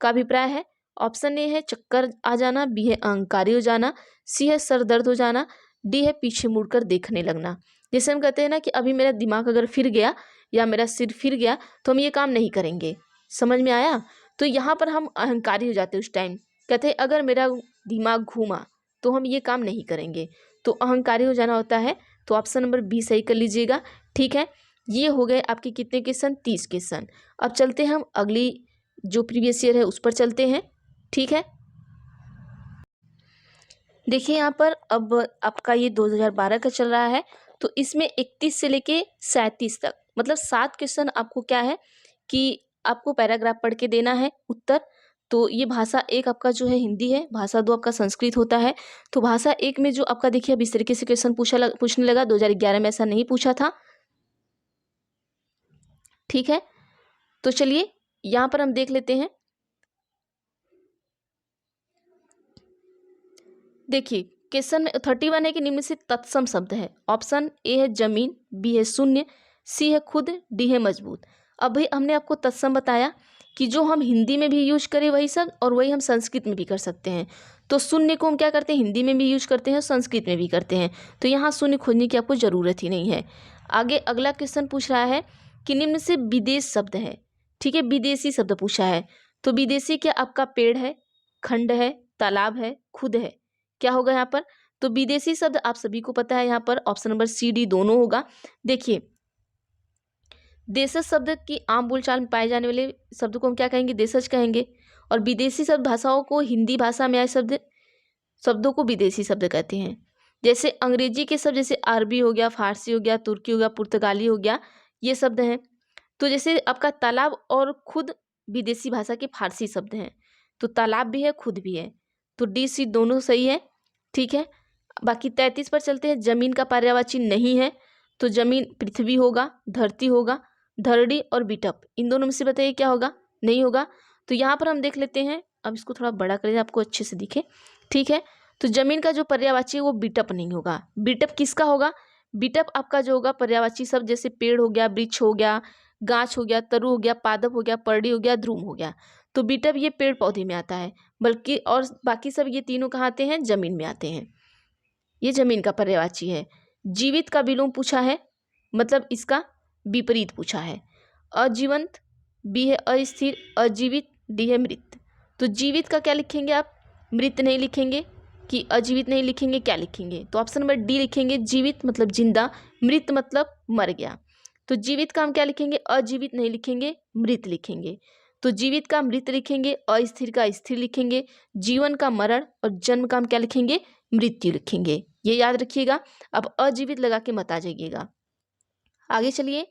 का अभिप्राय है। ऑप्शन ए है चक्कर आ जाना, बी है अहंकारी हो जाना, सी है सर दर्द हो जाना, डी है पीछे मुड़कर देखने लगना। जैसे हम कहते हैं ना कि अभी मेरा दिमाग अगर फिर गया या मेरा सिर फिर गया तो हम ये काम नहीं करेंगे। समझ में आया? तो यहाँ पर हम अहंकारी हो जाते हैं। उस टाइम कहते हैं अगर मेरा दिमाग घूमा तो हम ये काम नहीं करेंगे, तो अहंकारी हो जाना होता है। तो ऑप्शन नंबर बी सही कर लीजिएगा। ठीक है, ये हो गए आपके कितने क्वेश्चन? 30 क्वेश्चन। अब चलते हैं हम अगली जो प्रीवियस ईयर है उस पर चलते हैं। ठीक है, देखिए यहाँ पर अब आपका ये 2012 का चल रहा है, तो इसमें 31 से लेके 37 तक मतलब 7 क्वेश्चन आपको क्या है कि आपको पैराग्राफ पढ़ के देना है उत्तर। तो ये भाषा एक आपका जो है हिंदी है, भाषा दो आपका संस्कृत होता है। तो भाषा एक में जो आपका देखिए अब इस तरीके से क्वेश्चन पूछने लगा, 2011 में ऐसा नहीं पूछा था। ठीक है, तो चलिए यहाँ पर हम देख लेते हैं। देखिए क्वेश्चन में 31 है कि निम्न से तत्सम शब्द है। ऑप्शन ए है जमीन, बी है शून्य, सी है खुद, डी है मजबूत। अब भाई हमने आपको तत्सम बताया कि जो हम हिंदी में भी यूज करें वही शब्द और वही हम संस्कृत में भी कर सकते हैं। तो शून्य को हम क्या करते हैं? हिंदी में भी यूज करते हैं, संस्कृत में भी करते हैं। तो यहाँ शून्य खोजने की आपको जरूरत ही नहीं है। आगे अगला क्वेश्चन पूछ रहा है कि निम्न से विदेश शब्द है। ठीक है, विदेशी शब्द पूछा है। तो विदेशी क्या आपका पेड़ है, खंड है, तालाब है, खुद है? क्या होगा यहाँ पर? तो विदेशी शब्द आप सभी को पता है, यहाँ पर ऑप्शन नंबर सी डी दोनों होगा। देखिए देशज शब्द की आम बोलचाल में पाए जाने वाले शब्द को हम क्या कहेंगे? देशज कहेंगे। और विदेशी शब्द भाषाओं को, हिंदी भाषा में आए शब्दों को विदेशी शब्द कहते हैं। जैसे अंग्रेजी के शब्द जैसे अरबी हो गया, फारसी हो गया, तुर्की हो गया, पुर्तगाली हो गया, ये शब्द हैं। तो जैसे आपका तालाब और खुद विदेशी भाषा के फारसी शब्द हैं। तो तालाब भी है, खुद भी है। तो डी सी दोनों सही है। ठीक है, बाकी 33 पर चलते हैं। जमीन का पर्यायवाची नहीं है, तो जमीन पृथ्वी होगा, धरती होगा, धरड़ी और बिटप, इन दोनों में से बताइए क्या होगा? नहीं होगा। तो यहाँ पर हम देख लेते हैं। अब इसको थोड़ा बड़ा करें आपको अच्छे से दिखे। ठीक है, तो जमीन का जो पर्यायवाची है वो बिटप नहीं होगा। बिटप किसका होगा? बिटप आपका जो होगा पर्यायवाची शब्द जैसे पेड़ हो गया, वृक्ष हो गया, गाछ हो गया, तरु हो गया, पादप हो गया, परड़ी हो गया, ध्रुव हो गया। तो बिटप ये पेड़ पौधे में आता है, बल्कि और बाकी सब ये तीनों कहाँ आते हैं? जमीन में आते हैं। ये जमीन का पर्यायवाची है। जीवित का विलोम पूछा है, मतलब इसका विपरीत पूछा है। अजीवंत, बी है अस्थिर, अजीवित, डी है मृत। तो जीवित का क्या लिखेंगे आप? मृत नहीं लिखेंगे कि अजीवित नहीं लिखेंगे, क्या लिखेंगे? तो ऑप्शन नंबर डी लिखेंगे। जीवित मतलब जिंदा, मृत मतलब मर गया। तो जीवित का हम क्या लिखेंगे? अजीवित नहीं लिखेंगे, मृत लिखेंगे। तो जीवित का मृत लिखेंगे, अस्थिर का स्थिर लिखेंगे, जीवन का मरण और जन्म का हम क्या लिखेंगे? मृत्यु लिखेंगे। ये याद रखिएगा। अब अजीवित लगा के मत आ जाइएगा। आगे चलिए।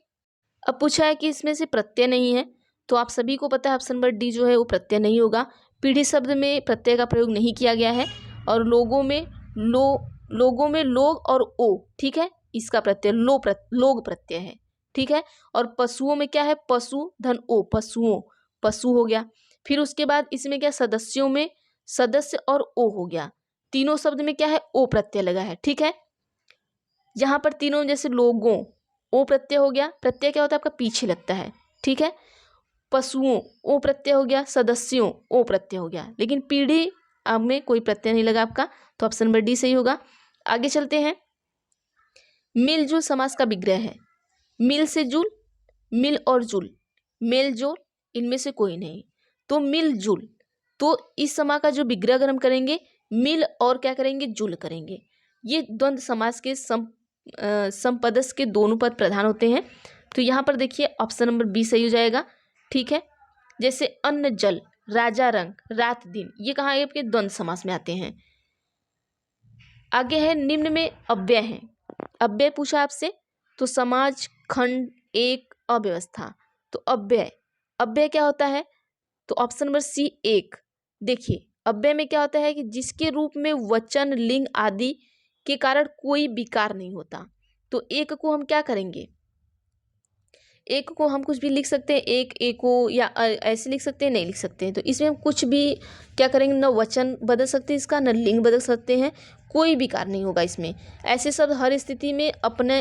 अब पूछा है कि इसमें से प्रत्यय नहीं है, तो आप सभी को पता है ऑप्शन नंबर डी जो है वो प्रत्यय नहीं होगा। पीढ़ी शब्द में प्रत्यय का प्रयोग नहीं किया गया है। और लोगों में लोग और ओ, ठीक है, इसका प्रत्यय लोग प्रत्यय है। ठीक है, और पशुओं में क्या है? पशु धन ओ, पशुओं, पशु हो गया। फिर उसके बाद इसमें क्या? सदस्यों में सदस्य और ओ हो गया। तीनों शब्द में क्या है? ओ प्रत्यय लगा है। ठीक है, यहाँ पर तीनों जैसे लोगों, ओ प्रत्यय हो गया। प्रत्यय क्या होता है? आपका पीछे लगता है। ठीक है, पशुओं ओ प्रत्यय हो गया, सदस्यों ओ प्रत्यय हो गया, लेकिन पीढ़ी अब में कोई प्रत्यय नहीं लगा आपका। तो ऑप्शन नंबर डी सही होगा। आगे चलते हैं। मिलजुल समास का विग्रह है। मिल से जुल, मिल और जुल, मेल जोल, इनमें से कोई नहीं। तो मिलजुल, तो इस समास का जो विग्रह अगर हम करेंगे, मिल और क्या करेंगे? जुल करेंगे। ये द्वंद्व समास के समपदस्थ के दोनों पद प्रधान होते हैं। तो यहाँ पर देखिए ऑप्शन नंबर बी सही हो जाएगा। ठीक है, जैसे अन्न जल, राजा रंग, रात दिन, ये कहाँ है आपके द्वंद्व समास में आते हैं। आगे है निम्न में अव्यय है। अव्यय पूछा आपसे, तो समाज, खंड, एक, अव्यवस्था। तो अव्यय, अव्यय क्या होता है, तो ऑप्शन नंबर सी एक। देखिए अव्यय में क्या होता है कि जिसके रूप में वचन, लिंग आदि के कारण कोई विकार नहीं होता। तो एक को हम क्या करेंगे, एक को हम कुछ भी लिख सकते हैं, एक, एको, या ऐसे लिख सकते हैं, नहीं लिख सकते हैं। तो इसमें हम कुछ भी क्या करेंगे, न वचन बदल सकते हैं इसका, न लिंग बदल सकते हैं, कोई विकार नहीं होगा इसमें। ऐसे शब्द हर स्थिति में अपने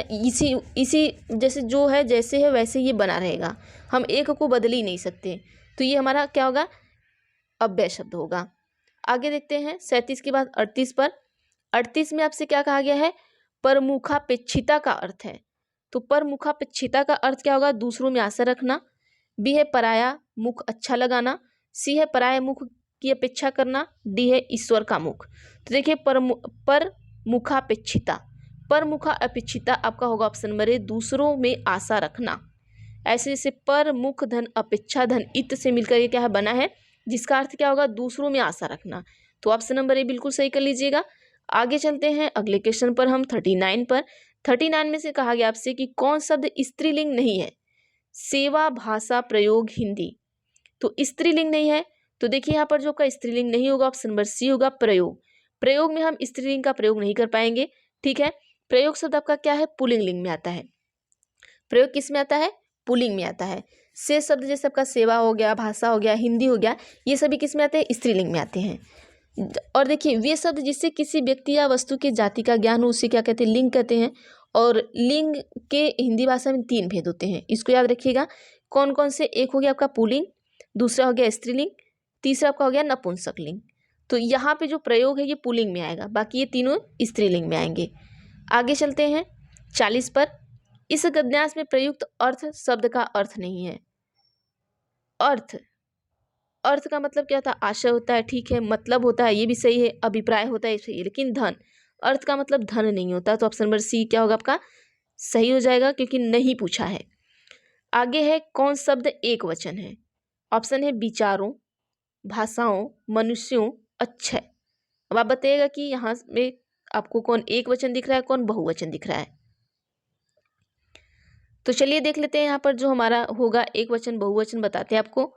इसी जैसे जो है जैसे है वैसे ये बना रहेगा, हम एक को बदल ही नहीं सकते। तो ये हमारा क्या होगा, अव्यय शब्द होगा। आगे देखते हैं 37 के बाद 38 पर। 38 में आपसे क्या कहा गया है, परमुखापेक्षिता का अर्थ है। तो परमुखापेक्षिता का अर्थ क्या होगा, दूसरों में आशा रखना। बी है पराया मुख अच्छा लगाना। सी है पराया मुख की अपेक्षा करना। डी है ईश्वर का मुख। तो देखिए परमुखापेक्षिता, परमुखा अपेक्षिता आपका होगा ऑप्शन नंबर ए, दूसरों में आशा रखना। ऐसे जैसे पर, मुख, धन, अपेक्षा, धन, इत से मिलकर ये क्या है बना है, जिसका अर्थ क्या होगा, दूसरों में आशा रखना। तो ऑप्शन नंबर ए बिल्कुल सही कर लीजिएगा। आगे चलते हैं अगले क्वेश्चन पर, हम 39 पर। 39 में से कहा गया आपसे कि कौन शब्द स्त्रीलिंग नहीं है। सेवा, भाषा, प्रयोग, हिंदी। तो स्त्रीलिंग नहीं है, तो देखिए यहाँ पर जो आपका स्त्रीलिंग नहीं होगा ऑप्शन नंबर सी होगा, प्रयोग। प्रयोग में हम स्त्रीलिंग का प्रयोग नहीं कर पाएंगे। ठीक है, प्रयोग शब्द आपका क्या है, पुल्लिंग लिंग में आता है। प्रयोग किस में आता है, पुल्लिंग में आता है। से शब्द जैसे आपका सेवा हो गया, भाषा हो गया, हिंदी हो गया, ये सभी किस में आते हैं, स्त्रीलिंग में आते हैं। और देखिए वे शब्द जिससे किसी व्यक्ति या वस्तु की जाति का ज्ञान हो उसे क्या कहते हैं, लिंग कहते हैं। और लिंग के हिंदी भाषा में 3 भेद होते हैं, इसको याद रखिएगा। कौन कौन से, एक हो गया आपका पुल्लिंग, दूसरा हो गया स्त्रीलिंग, तीसरा आपका हो गया नपुंसक लिंग। तो यहाँ पे जो प्रयोग है ये पुल्लिंग में आएगा, बाकी ये तीनों स्त्रीलिंग में आएंगे। आगे चलते हैं 40 पर। इस गद्यांश में प्रयुक्त अर्थ शब्द का अर्थ नहीं है। अर्थ, अर्थ का मतलब क्या होता है, आशय होता है। ठीक है, मतलब होता है, ये भी सही है, अभिप्राय होता है, सही है। लेकिन धन, अर्थ का मतलब धन नहीं होता। तो ऑप्शन नंबर सी क्या होगा आपका, सही हो जाएगा, क्योंकि नहीं पूछा है। आगे है कौन शब्द एक वचन है। ऑप्शन है विचारों, भाषाओं, मनुष्यों, अक्षय। अब आप बताइएगा कि यहाँ में आपको कौन एक वचन दिख रहा है, कौन बहुवचन दिख रहा है। तो चलिए देख लेते हैं यहाँ पर जो हमारा होगा एक वचन बहुवचन बताते हैं आपको।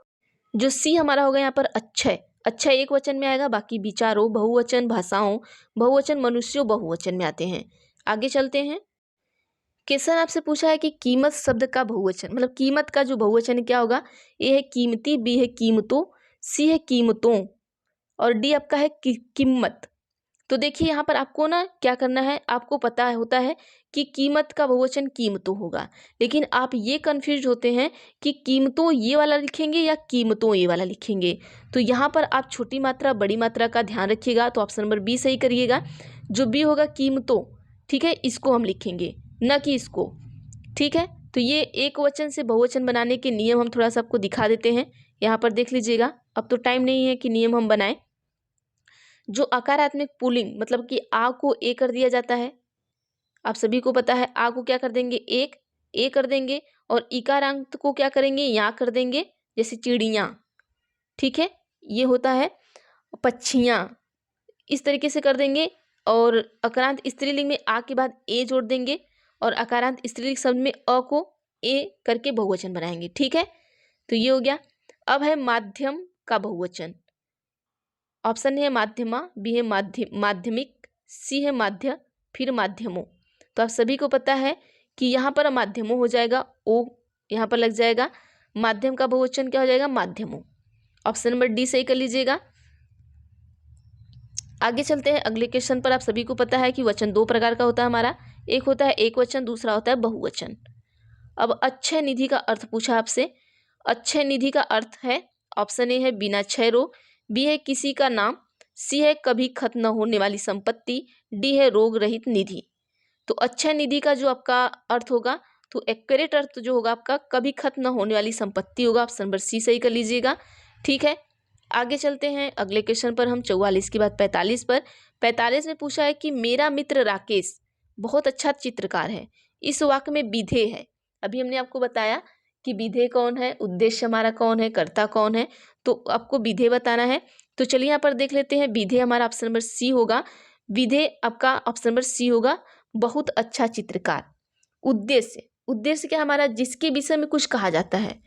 जो सी हमारा होगा यहाँ पर अक्षय, अक्षय एक वचन में आएगा, बाकी विचारों बहुवचन, भाषाओं बहुवचन, मनुष्यों बहुवचन में आते हैं। आगे चलते हैं। क्वेश्चन आपसे पूछा है कि कीमत शब्द का बहुवचन, मतलब कीमत का जो बहुवचन क्या होगा, ए है कीमती, बी है कीमतों, सी है कीमतों, और डी आपका है कीमत। तो देखिए यहाँ पर आपको ना क्या करना है, आपको पता होता है कि कीमत का बहुवचन कीमतों होगा, लेकिन आप ये कंफ्यूज होते हैं कि कीमतों ये वाला लिखेंगे या कीमतों ये वाला लिखेंगे। तो यहाँ पर आप छोटी मात्रा बड़ी मात्रा का ध्यान रखिएगा। तो ऑप्शन नंबर बी सही करिएगा। जो बी होगा कीमतों, ठीक है, इसको हम लिखेंगे, न कि इसको। ठीक है, तो ये एक वचन से बहुवचन बनाने के नियम हम थोड़ा सा आपको दिखा देते हैं। यहाँ पर देख लीजिएगा, अब तो टाइम नहीं है कि नियम हम बनाएं। जो अकारात्मक पुल्लिंग, मतलब कि आ को ए कर दिया जाता है, आप सभी को पता है। आ को क्या कर देंगे, एक, ए कर देंगे, और इकारांत को क्या करेंगे, या कर देंगे, जैसे चिड़िया। ठीक है, ये होता है पक्षियाँ, इस तरीके से कर देंगे। और अकारांत स्त्रीलिंग में आ के बाद ए जोड़ देंगे, और अकारांत स्त्रीलिंग शब्द में अ को ए करके बहुवचन बनाएंगे। ठीक है, तो ये हो गया। अब है माध्यम का बहुवचन। ऑप्शन है माध्यमा, बी है माध्यमिक, सी है माध्य, फिर माध्यमों। तो आप सभी को पता है कि यहाँ पर माध्यमों हो जाएगा, ओ यहाँ पर लग जाएगा। माध्यम का बहुवचन क्या हो जाएगा, माध्यमों। ऑप्शन नंबर डी सही कर लीजिएगा। आगे चलते हैं अगले क्वेश्चन पर। आप सभी को पता है कि वचन 2 प्रकार का होता है हमारा, एक होता है एक वचन, दूसरा होता है बहुवचन। अब अक्षय निधि का अर्थ पूछा आपसे। अक्षय निधि का अर्थ है, ऑप्शन ए है बिना क्षय रोग, बी है किसी का नाम, सी है कभी खत्म न होने वाली संपत्ति, डी है रोग रहित निधि। तो अक्षय निधि का जो आपका अर्थ होगा, तो एक्यूरेट अर्थ जो होगा आपका कभी खत्म न होने वाली संपत्ति होगा। ऑप्शन नंबर सी सही कर लीजिएगा। ठीक है, आगे चलते हैं अगले क्वेश्चन पर, हम 44 के बाद 45 पर। 45 में पूछा है कि मेरा मित्र राकेश बहुत अच्छा चित्रकार है। इस वाक्य में विधेय है। अभी हमने आपको बताया कि विधेय कौन है, उद्देश्य हमारा कौन है, कर्ता कौन है, तो आपको विधेय बताना है। तो चलिए यहाँ पर देख लेते हैं। विधेय हमारा ऑप्शन नंबर सी होगा। विधेय आपका ऑप्शन नंबर सी होगा, बहुत अच्छा चित्रकार। उद्देश्य, उद्देश्य क्या हमारा, जिसके विषय में कुछ कहा जाता है,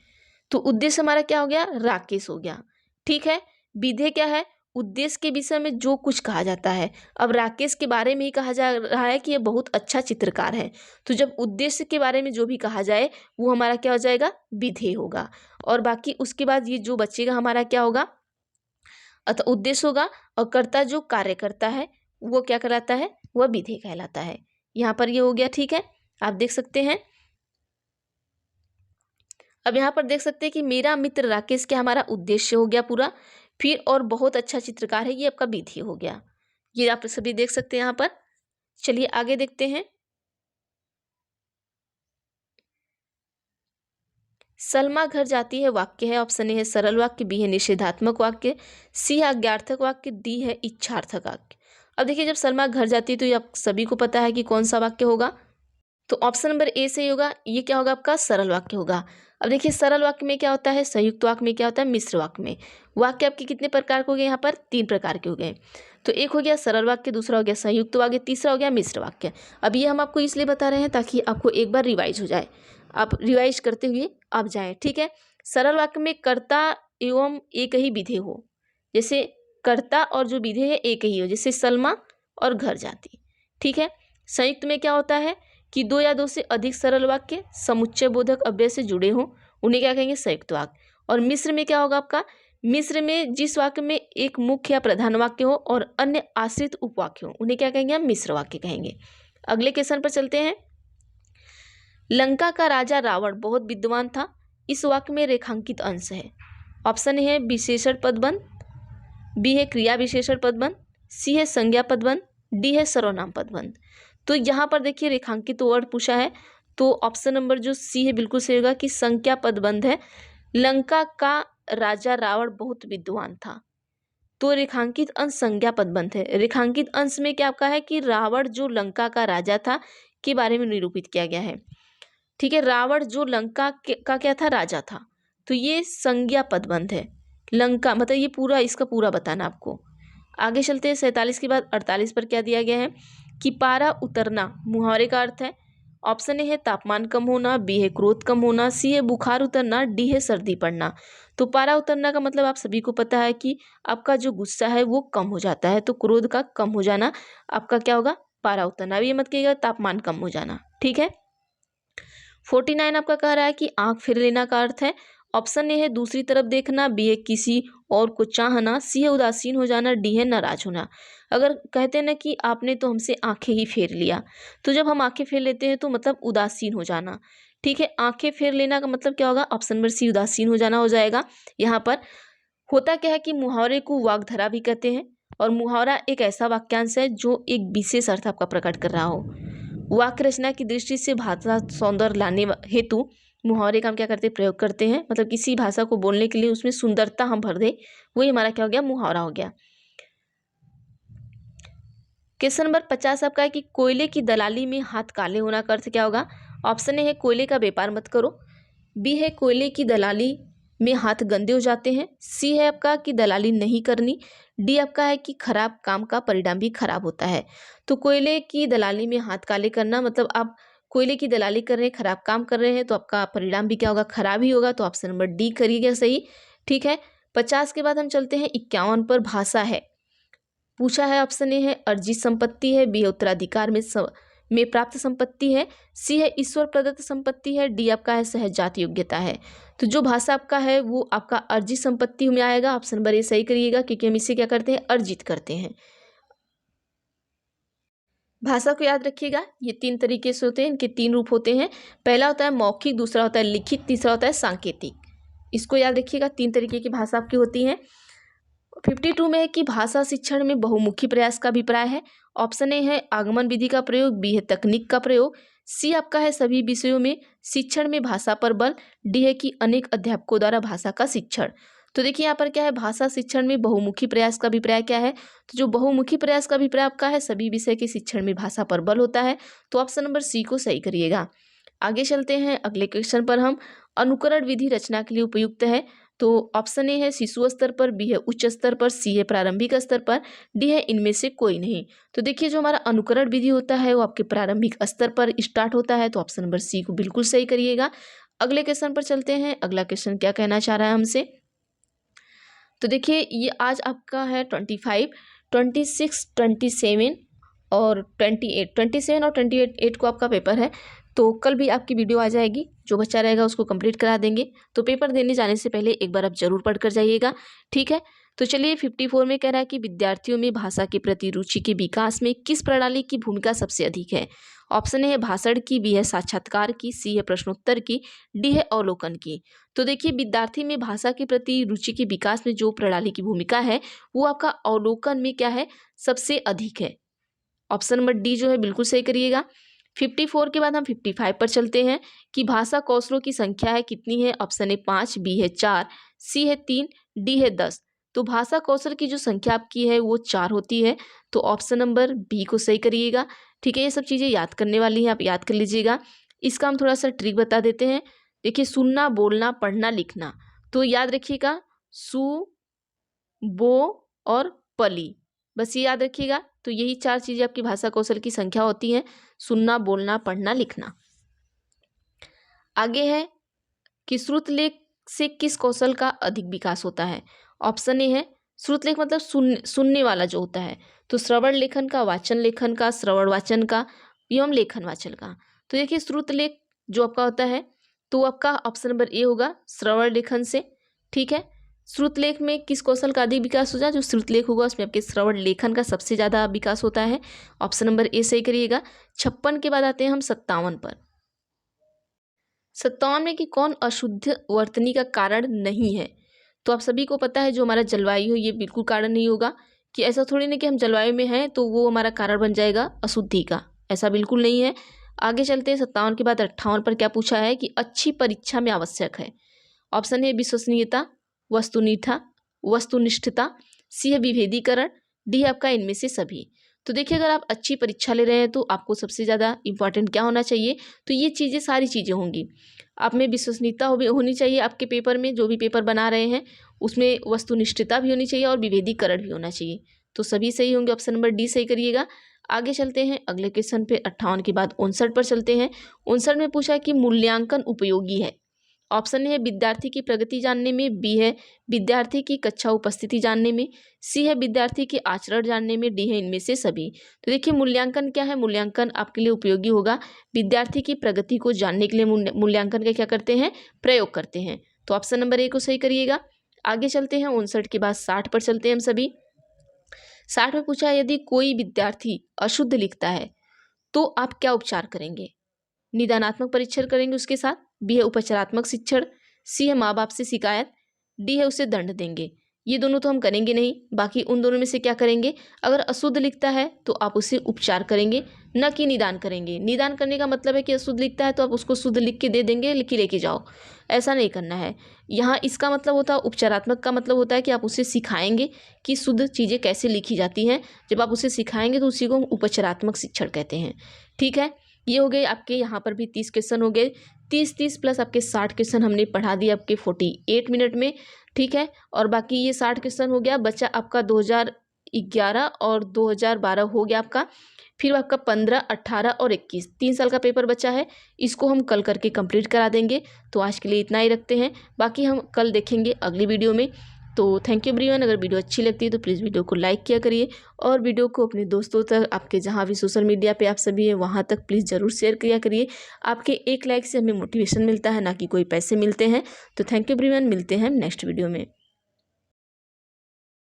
तो उद्देश्य हमारा क्या हो गया, राकेश हो गया। ठीक है, विधेय क्या है, उद्देश्य के विषय में जो कुछ कहा जाता है। अब राकेश के बारे में ही कहा जा रहा है कि ये बहुत अच्छा चित्रकार है, तो जब उद्देश्य के बारे में जो भी कहा जाए वो हमारा क्या हो जाएगा, विधेय होगा। और बाकी उसके बाद ये जो बचेगा हमारा क्या होगा, अतः उद्देश्य होगा। और कर्ता जो कार्य करता है वो क्या कहलाता है, वह विधेय कहलाता है। यहाँ पर ये हो गया। ठीक है, आप देख सकते हैं। अब यहाँ पर देख सकते हैं कि मेरा मित्र राकेश क्या हमारा उद्देश्य हो गया पूरा। फिर और बहुत अच्छा चित्रकार है, ये आपका विधेय हो गया। ये आप सभी देख सकते हैं यहाँ पर। चलिए आगे देखते हैं। सलमा घर जाती है वाक्य है। ऑप्शन ए है सरल वाक्य, बी है निषेधात्मक वाक्य, सी है आज्ञार्थक वाक्य, डी है इच्छार्थक वाक्य। अब देखिए, जब सलमा घर जाती है तो ये आप सभी को पता है कि कौन सा वाक्य होगा, तो ऑप्शन नंबर ए से होगा। ये क्या होगा, आपका सरल वाक्य होगा। अब देखिए, सरल वाक्य में क्या होता है, संयुक्त वाक्य में क्या होता है, मिश्र वाक्य में। वाक्य आपके कितने प्रकार के हो गए, यहाँ पर 3 प्रकार के हो गए। तो एक हो गया सरल वाक्य, दूसरा हो गया संयुक्त वाक्य, तीसरा हो गया मिश्र वाक्य। अब ये हम आपको इसलिए बता रहे हैं ताकि आपको एक बार रिवाइज हो जाए, आप रिवाइज करते हुए आप जाएं। ठीक है, सरल वाक्य में कर्ता एवं एक ही विधेय हो, जैसे कर्ता और जो विधेय है एक ही हो, जैसे सलमा और घर जाती। ठीक है, संयुक्त में क्या होता है कि 2 या 2 से अधिक सरल वाक्य समुच्चय बोधक अव्यय से जुड़े हों, उन्हें क्या कहेंगे, संयुक्त वाक्य। और मिश्र में क्या होगा आपका, मिश्र में जिस वाक्य में एक मुख्य या प्रधान वाक्य हो और अन्य आश्रित उपवाक्य हो, उन्हें क्या कहेंगे, हम मिश्र वाक्य कहेंगे। अगले क्वेश्चन पर चलते हैं। लंका का राजा रावण बहुत विद्वान था, इस वाक्य में रेखांकित अंश है। ऑप्शन ए है विशेषण पदबंध, बी है क्रिया विशेषण पदबंध, सी है संज्ञा पदबंध, डी है सर्वनाम पदबंध। तो यहाँ पर देखिए रेखांकित वर्ड पूछा है, तो ऑप्शन नंबर जो सी है बिल्कुल सही होगा कि संज्ञा पदबंध है। लंका का राजा रावण बहुत विद्वान था, तो रेखांकित अंश संज्ञा पदबंध है। रेखांकित अंश में क्या आपका है कि रावण जो लंका का राजा था के बारे में निरूपित किया गया है। ठीक है, रावण जो लंका का क्या था, राजा था, तो ये संज्ञा पदबंध है। लंका मतलब ये पूरा, इसका पूरा बताना आपको। आगे चलते हैं। 47 के बाद 48 पर क्या दिया गया है कि पारा उतरना मुहावरे का अर्थ है। ऑप्शन ए है तापमान कम होना, बी है क्रोध कम होना, सी है बुखार उतरना, डी है सर्दी पड़ना। तो पारा उतरना का मतलब आप सभी को पता है कि आपका जो गुस्सा है वो कम हो जाता है, तो क्रोध का कम हो जाना आपका क्या होगा, पारा उतरना। अब ये मत कहिएगा तापमान कम हो जाना। ठीक है, 49 आपका कह रहा है कि आंख फेर लेना का अर्थ है। ऑप्शन ए है दूसरी तरफ देखना, बी है किसी और को चाहना, सी है उदासीन हो जाना, डी है नाराज होना। अगर कहते हैं ना कि आपने तो हमसे आंखें ही फेर लिया, तो जब हम आंखें फेर लेते हैं तो मतलब उदासीन हो जाना। ठीक है, आंखें फेर लेना का मतलब क्या होगा, ऑप्शन नंबर सी उदासीन हो जाना हो जाएगा। यहाँ पर होता क्या है कि मुहावरे को वाग्धारा भी कहते हैं, और मुहावरा एक ऐसा वाक्यांश है जो एक विशेष अर्थ आपका प्रकट कर रहा हो। वाक्य रचना की दृष्टि से भाषा सौंदर्य लाने हेतु मुहावरे का हम क्या करते हैं, प्रयोग करते हैं। मतलब किसी भाषा को बोलने के लिए उसमें सुंदरता हम भर दे, वही हमारा क्या हो गया, मुहावरा हो गया। क्वेश्चन नंबर 50 आपका है कि कोयले की दलाली में हाथ काले होना का अर्थ क्या होगा। ऑप्शन ए है कोयले का व्यापार मत करो, बी है कोयले की दलाली में हाथ गंदे हो जाते हैं, सी है आपका कि दलाली नहीं करनी, डी आपका है कि खराब काम का परिणाम भी खराब होता है। तो कोयले की दलाली में हाथ काले करना मतलब आप कोयले की दलाली कर रहे हैं, खराब काम कर रहे हैं, तो आपका परिणाम भी क्या होगा, खराब ही होगा। तो ऑप्शन नंबर डी करिएगा सही। ठीक है, 50 के बाद हम चलते हैं 51 पर। भाषा है पूछा है। ऑप्शन ए है अर्जित संपत्ति है, बी है उत्तराधिकार में प्राप्त संपत्ति है, सी है ईश्वर प्रदत्त संपत्ति है, डी आपका है सहजात योग्यता है। तो जो भाषा आपका है वो आपका अर्जित संपत्ति में आएगा। ऑप्शन नंबर ए सही करिएगा, क्योंकि हम इसे क्या करते हैं, अर्जित करते हैं। भाषा को याद रखिएगा, ये 3 तरीके से होते हैं, इनके 3 रूप होते हैं। पहला होता है मौखिक, दूसरा होता है लिखित, तीसरा होता है सांकेतिक। इसको याद रखिएगा, 3 तरीके की भाषा आपकी होती है। 52 में है कि भाषा शिक्षण में बहुमुखी प्रयास का अभिप्राय है। ऑप्शन ए है आगमन विधि का प्रयोग, बी है तकनीक का प्रयोग, सी आपका है सभी विषयों में शिक्षण में भाषा पर बल, डी है कि अनेक अध्यापकों द्वारा भाषा का शिक्षण। तो देखिए यहाँ पर क्या है, भाषा शिक्षण में बहुमुखी प्रयास का अभिप्राय क्या है। तो जो बहुमुखी प्रयास का अभिप्राय आपका है, सभी विषय के शिक्षण में भाषा पर बल होता है। तो ऑप्शन नंबर सी को सही करिएगा। आगे चलते हैं अगले क्वेश्चन पर हम। अनुकरण विधि रचना के लिए उपयुक्त है। तो ऑप्शन ए है शिशु स्तर पर, बी है उच्च स्तर पर, सी है प्रारंभिक स्तर पर, डी है इनमें से कोई नहीं। तो देखिए जो हमारा अनुकरण विधि होता है वो आपके प्रारंभिक स्तर पर स्टार्ट होता है। तो ऑप्शन नंबर सी को बिल्कुल सही करिएगा। अगले क्वेश्चन पर चलते हैं। अगला क्वेश्चन क्या कहना चाह रहा है हमसे। तो देखिए ये आज आपका है 25, 26, 27 और 28, 27 और 28 को आपका पेपर है। तो कल भी आपकी वीडियो आ जाएगी, जो बच्चा रहेगा उसको कंप्लीट करा देंगे। तो पेपर देने जाने से पहले एक बार आप जरूर पढ़ कर जाइएगा, ठीक है। तो चलिए 54 में कह रहा है कि विद्यार्थियों में भाषा के प्रति रुचि के विकास में किस प्रणाली की भूमिका सबसे अधिक है। ऑप्शन ए है भाषण की, बी है साक्षात्कार की, सी है प्रश्नोत्तर की, डी है अवलोकन की। तो देखिए विद्यार्थी में भाषा के प्रति रुचि के विकास में जो प्रणाली की भूमिका है वो आपका अवलोकन में क्या है, सबसे अधिक है। ऑप्शन नंबर डी जो है बिल्कुल सही करिएगा। 54 के बाद हम 55 पर चलते हैं कि भाषा कौशलों की संख्या है कितनी है। ऑप्शन ए 5, बी है 4, सी है 3, डी है 10। तो भाषा कौशल की जो संख्या आपकी है वो 4 होती है। तो ऑप्शन नंबर बी को सही करिएगा, ठीक है। ये सब चीज़ें याद करने वाली हैं, आप याद कर लीजिएगा। इसका हम थोड़ा सा ट्रिक बता देते हैं। देखिए सुनना, बोलना, पढ़ना, लिखना, तो याद रखिएगा सु, बो और पली, बस ये याद रखिएगा। तो यही 4 चीज़ें आपकी भाषा कौशल की संख्या होती हैं, सुनना, बोलना, पढ़ना, लिखना। आगे है कि श्रुतलेख से किस कौशल का अधिक विकास होता है। ऑप्शन ए है श्रुतलेख मतलब सुनने वाला जो होता है। तो श्रवण लेखन का, वाचन लेखन का, श्रवण वाचन का एवं लेखन वाचन का। तो देखिए श्रुतलेख जो आपका होता है तो आपका ऑप्शन नंबर ए होगा श्रवण लेखन से, ठीक है। श्रुतलेख में किस कौशल का अधिक विकास हो जाए, जो श्रुतलेख होगा उसमें आपके श्रवण लेखन का सबसे ज़्यादा विकास होता है। ऑप्शन नंबर ए सही करिएगा। 56 के बाद आते हैं हम 57 पर। 57 में कि कौन अशुद्ध वर्तनी का कारण नहीं है। तो आप सभी को पता है जो हमारा जलवायु है ये बिल्कुल कारण नहीं होगा, कि ऐसा थोड़ी नहीं कि हम जलवायु में हैं तो वो हमारा कारण बन जाएगा अशुद्धि का, ऐसा बिल्कुल नहीं है। आगे चलते हैं 57 के बाद 58 पर क्या पूछा है कि अच्छी परीक्षा में आवश्यक है। ऑप्शन है विश्वसनीयता, वस्तुनिष्ठता, सी है विभेदीकरण, डी है आपका इनमें से सभी। तो देखिए अगर आप अच्छी परीक्षा ले रहे हैं तो आपको सबसे ज़्यादा इंपॉर्टेंट क्या होना चाहिए, तो ये चीज़ें सारी चीज़ें होंगी। आप में विश्वसनीयता होनी चाहिए, आपके पेपर में जो भी पेपर बना रहे हैं उसमें वस्तुनिष्ठता भी होनी चाहिए और विभेदीकरण भी होना चाहिए। तो सभी सही होंगे, ऑप्शन नंबर डी सही करिएगा। आगे चलते हैं अगले क्वेश्चन पे 58 के बाद 59 पर चलते हैं। 59 में पूछा है कि मूल्यांकन उपयोगी है। ऑप्शन है विद्यार्थी की प्रगति जानने में, बी है विद्यार्थी की कक्षा उपस्थिति जानने में, सी है विद्यार्थी के आचरण जानने में, डी है इनमें से सभी। तो देखिए मूल्यांकन क्या है, मूल्यांकन आपके लिए उपयोगी होगा विद्यार्थी की प्रगति को जानने के लिए। मूल्यांकन का क्या करते हैं, प्रयोग करते हैं। तो ऑप्शन नंबर ए को सही करिएगा। आगे चलते हैं 59 के बाद 60 पर चलते हैं हम सभी। 60 में पूछा है यदि कोई विद्यार्थी अशुद्ध लिखता है तो आप क्या उपचार करेंगे। निदानात्मक परीक्षण करेंगे उसके साथ, बी है उपचारात्मक शिक्षण, सी है माँ बाप से शिकायत, डी है उसे दंड देंगे। ये दोनों तो हम करेंगे नहीं, बाकी उन दोनों में से क्या करेंगे, अगर अशुद्ध लिखता है तो आप उसे उपचार करेंगे, न कि निदान करेंगे। निदान करने का मतलब है कि अशुद्ध लिखता है तो आप उसको शुद्ध लिख के दे देंगे, लिख के लेके जाओ, ऐसा नहीं करना है। यहाँ इसका मतलब होता है उपचारात्मक का मतलब होता है कि आप उसे सिखाएंगे कि शुद्ध चीज़ें कैसे लिखी जाती हैं। जब आप उसे सिखाएंगे तो उसी को हम उपचारात्मक शिक्षण कहते हैं, ठीक है। ये हो गए आपके, यहाँ पर भी 30 क्वेश्चन हो गए। 30 प्लस आपके 60 क्वेश्चन हमने पढ़ा दिए आपके 48 मिनट में, ठीक है। और बाकी ये 60 क्वेश्चन हो गया, बच्चा आपका 2011 और 2012 हो गया आपका। फिर आपका 15, 18 और 21 3 साल का पेपर बचा है, इसको हम कल करके कंप्लीट करा देंगे। तो आज के लिए इतना ही रखते हैं, बाकी हम कल देखेंगे अगली वीडियो में। तो थैंक यू एवरीवन। अगर वीडियो अच्छी लगती है तो प्लीज़ वीडियो को लाइक किया करिए और वीडियो को अपने दोस्तों तक, आपके जहाँ भी सोशल मीडिया पे आप सभी हैं वहाँ तक प्लीज़ ज़रूर शेयर किया करिए। आपके एक लाइक से हमें मोटिवेशन मिलता है, ना कि कोई पैसे मिलते हैं। तो थैंक यू एवरीवन, मिलते हैं नेक्स्ट वीडियो में।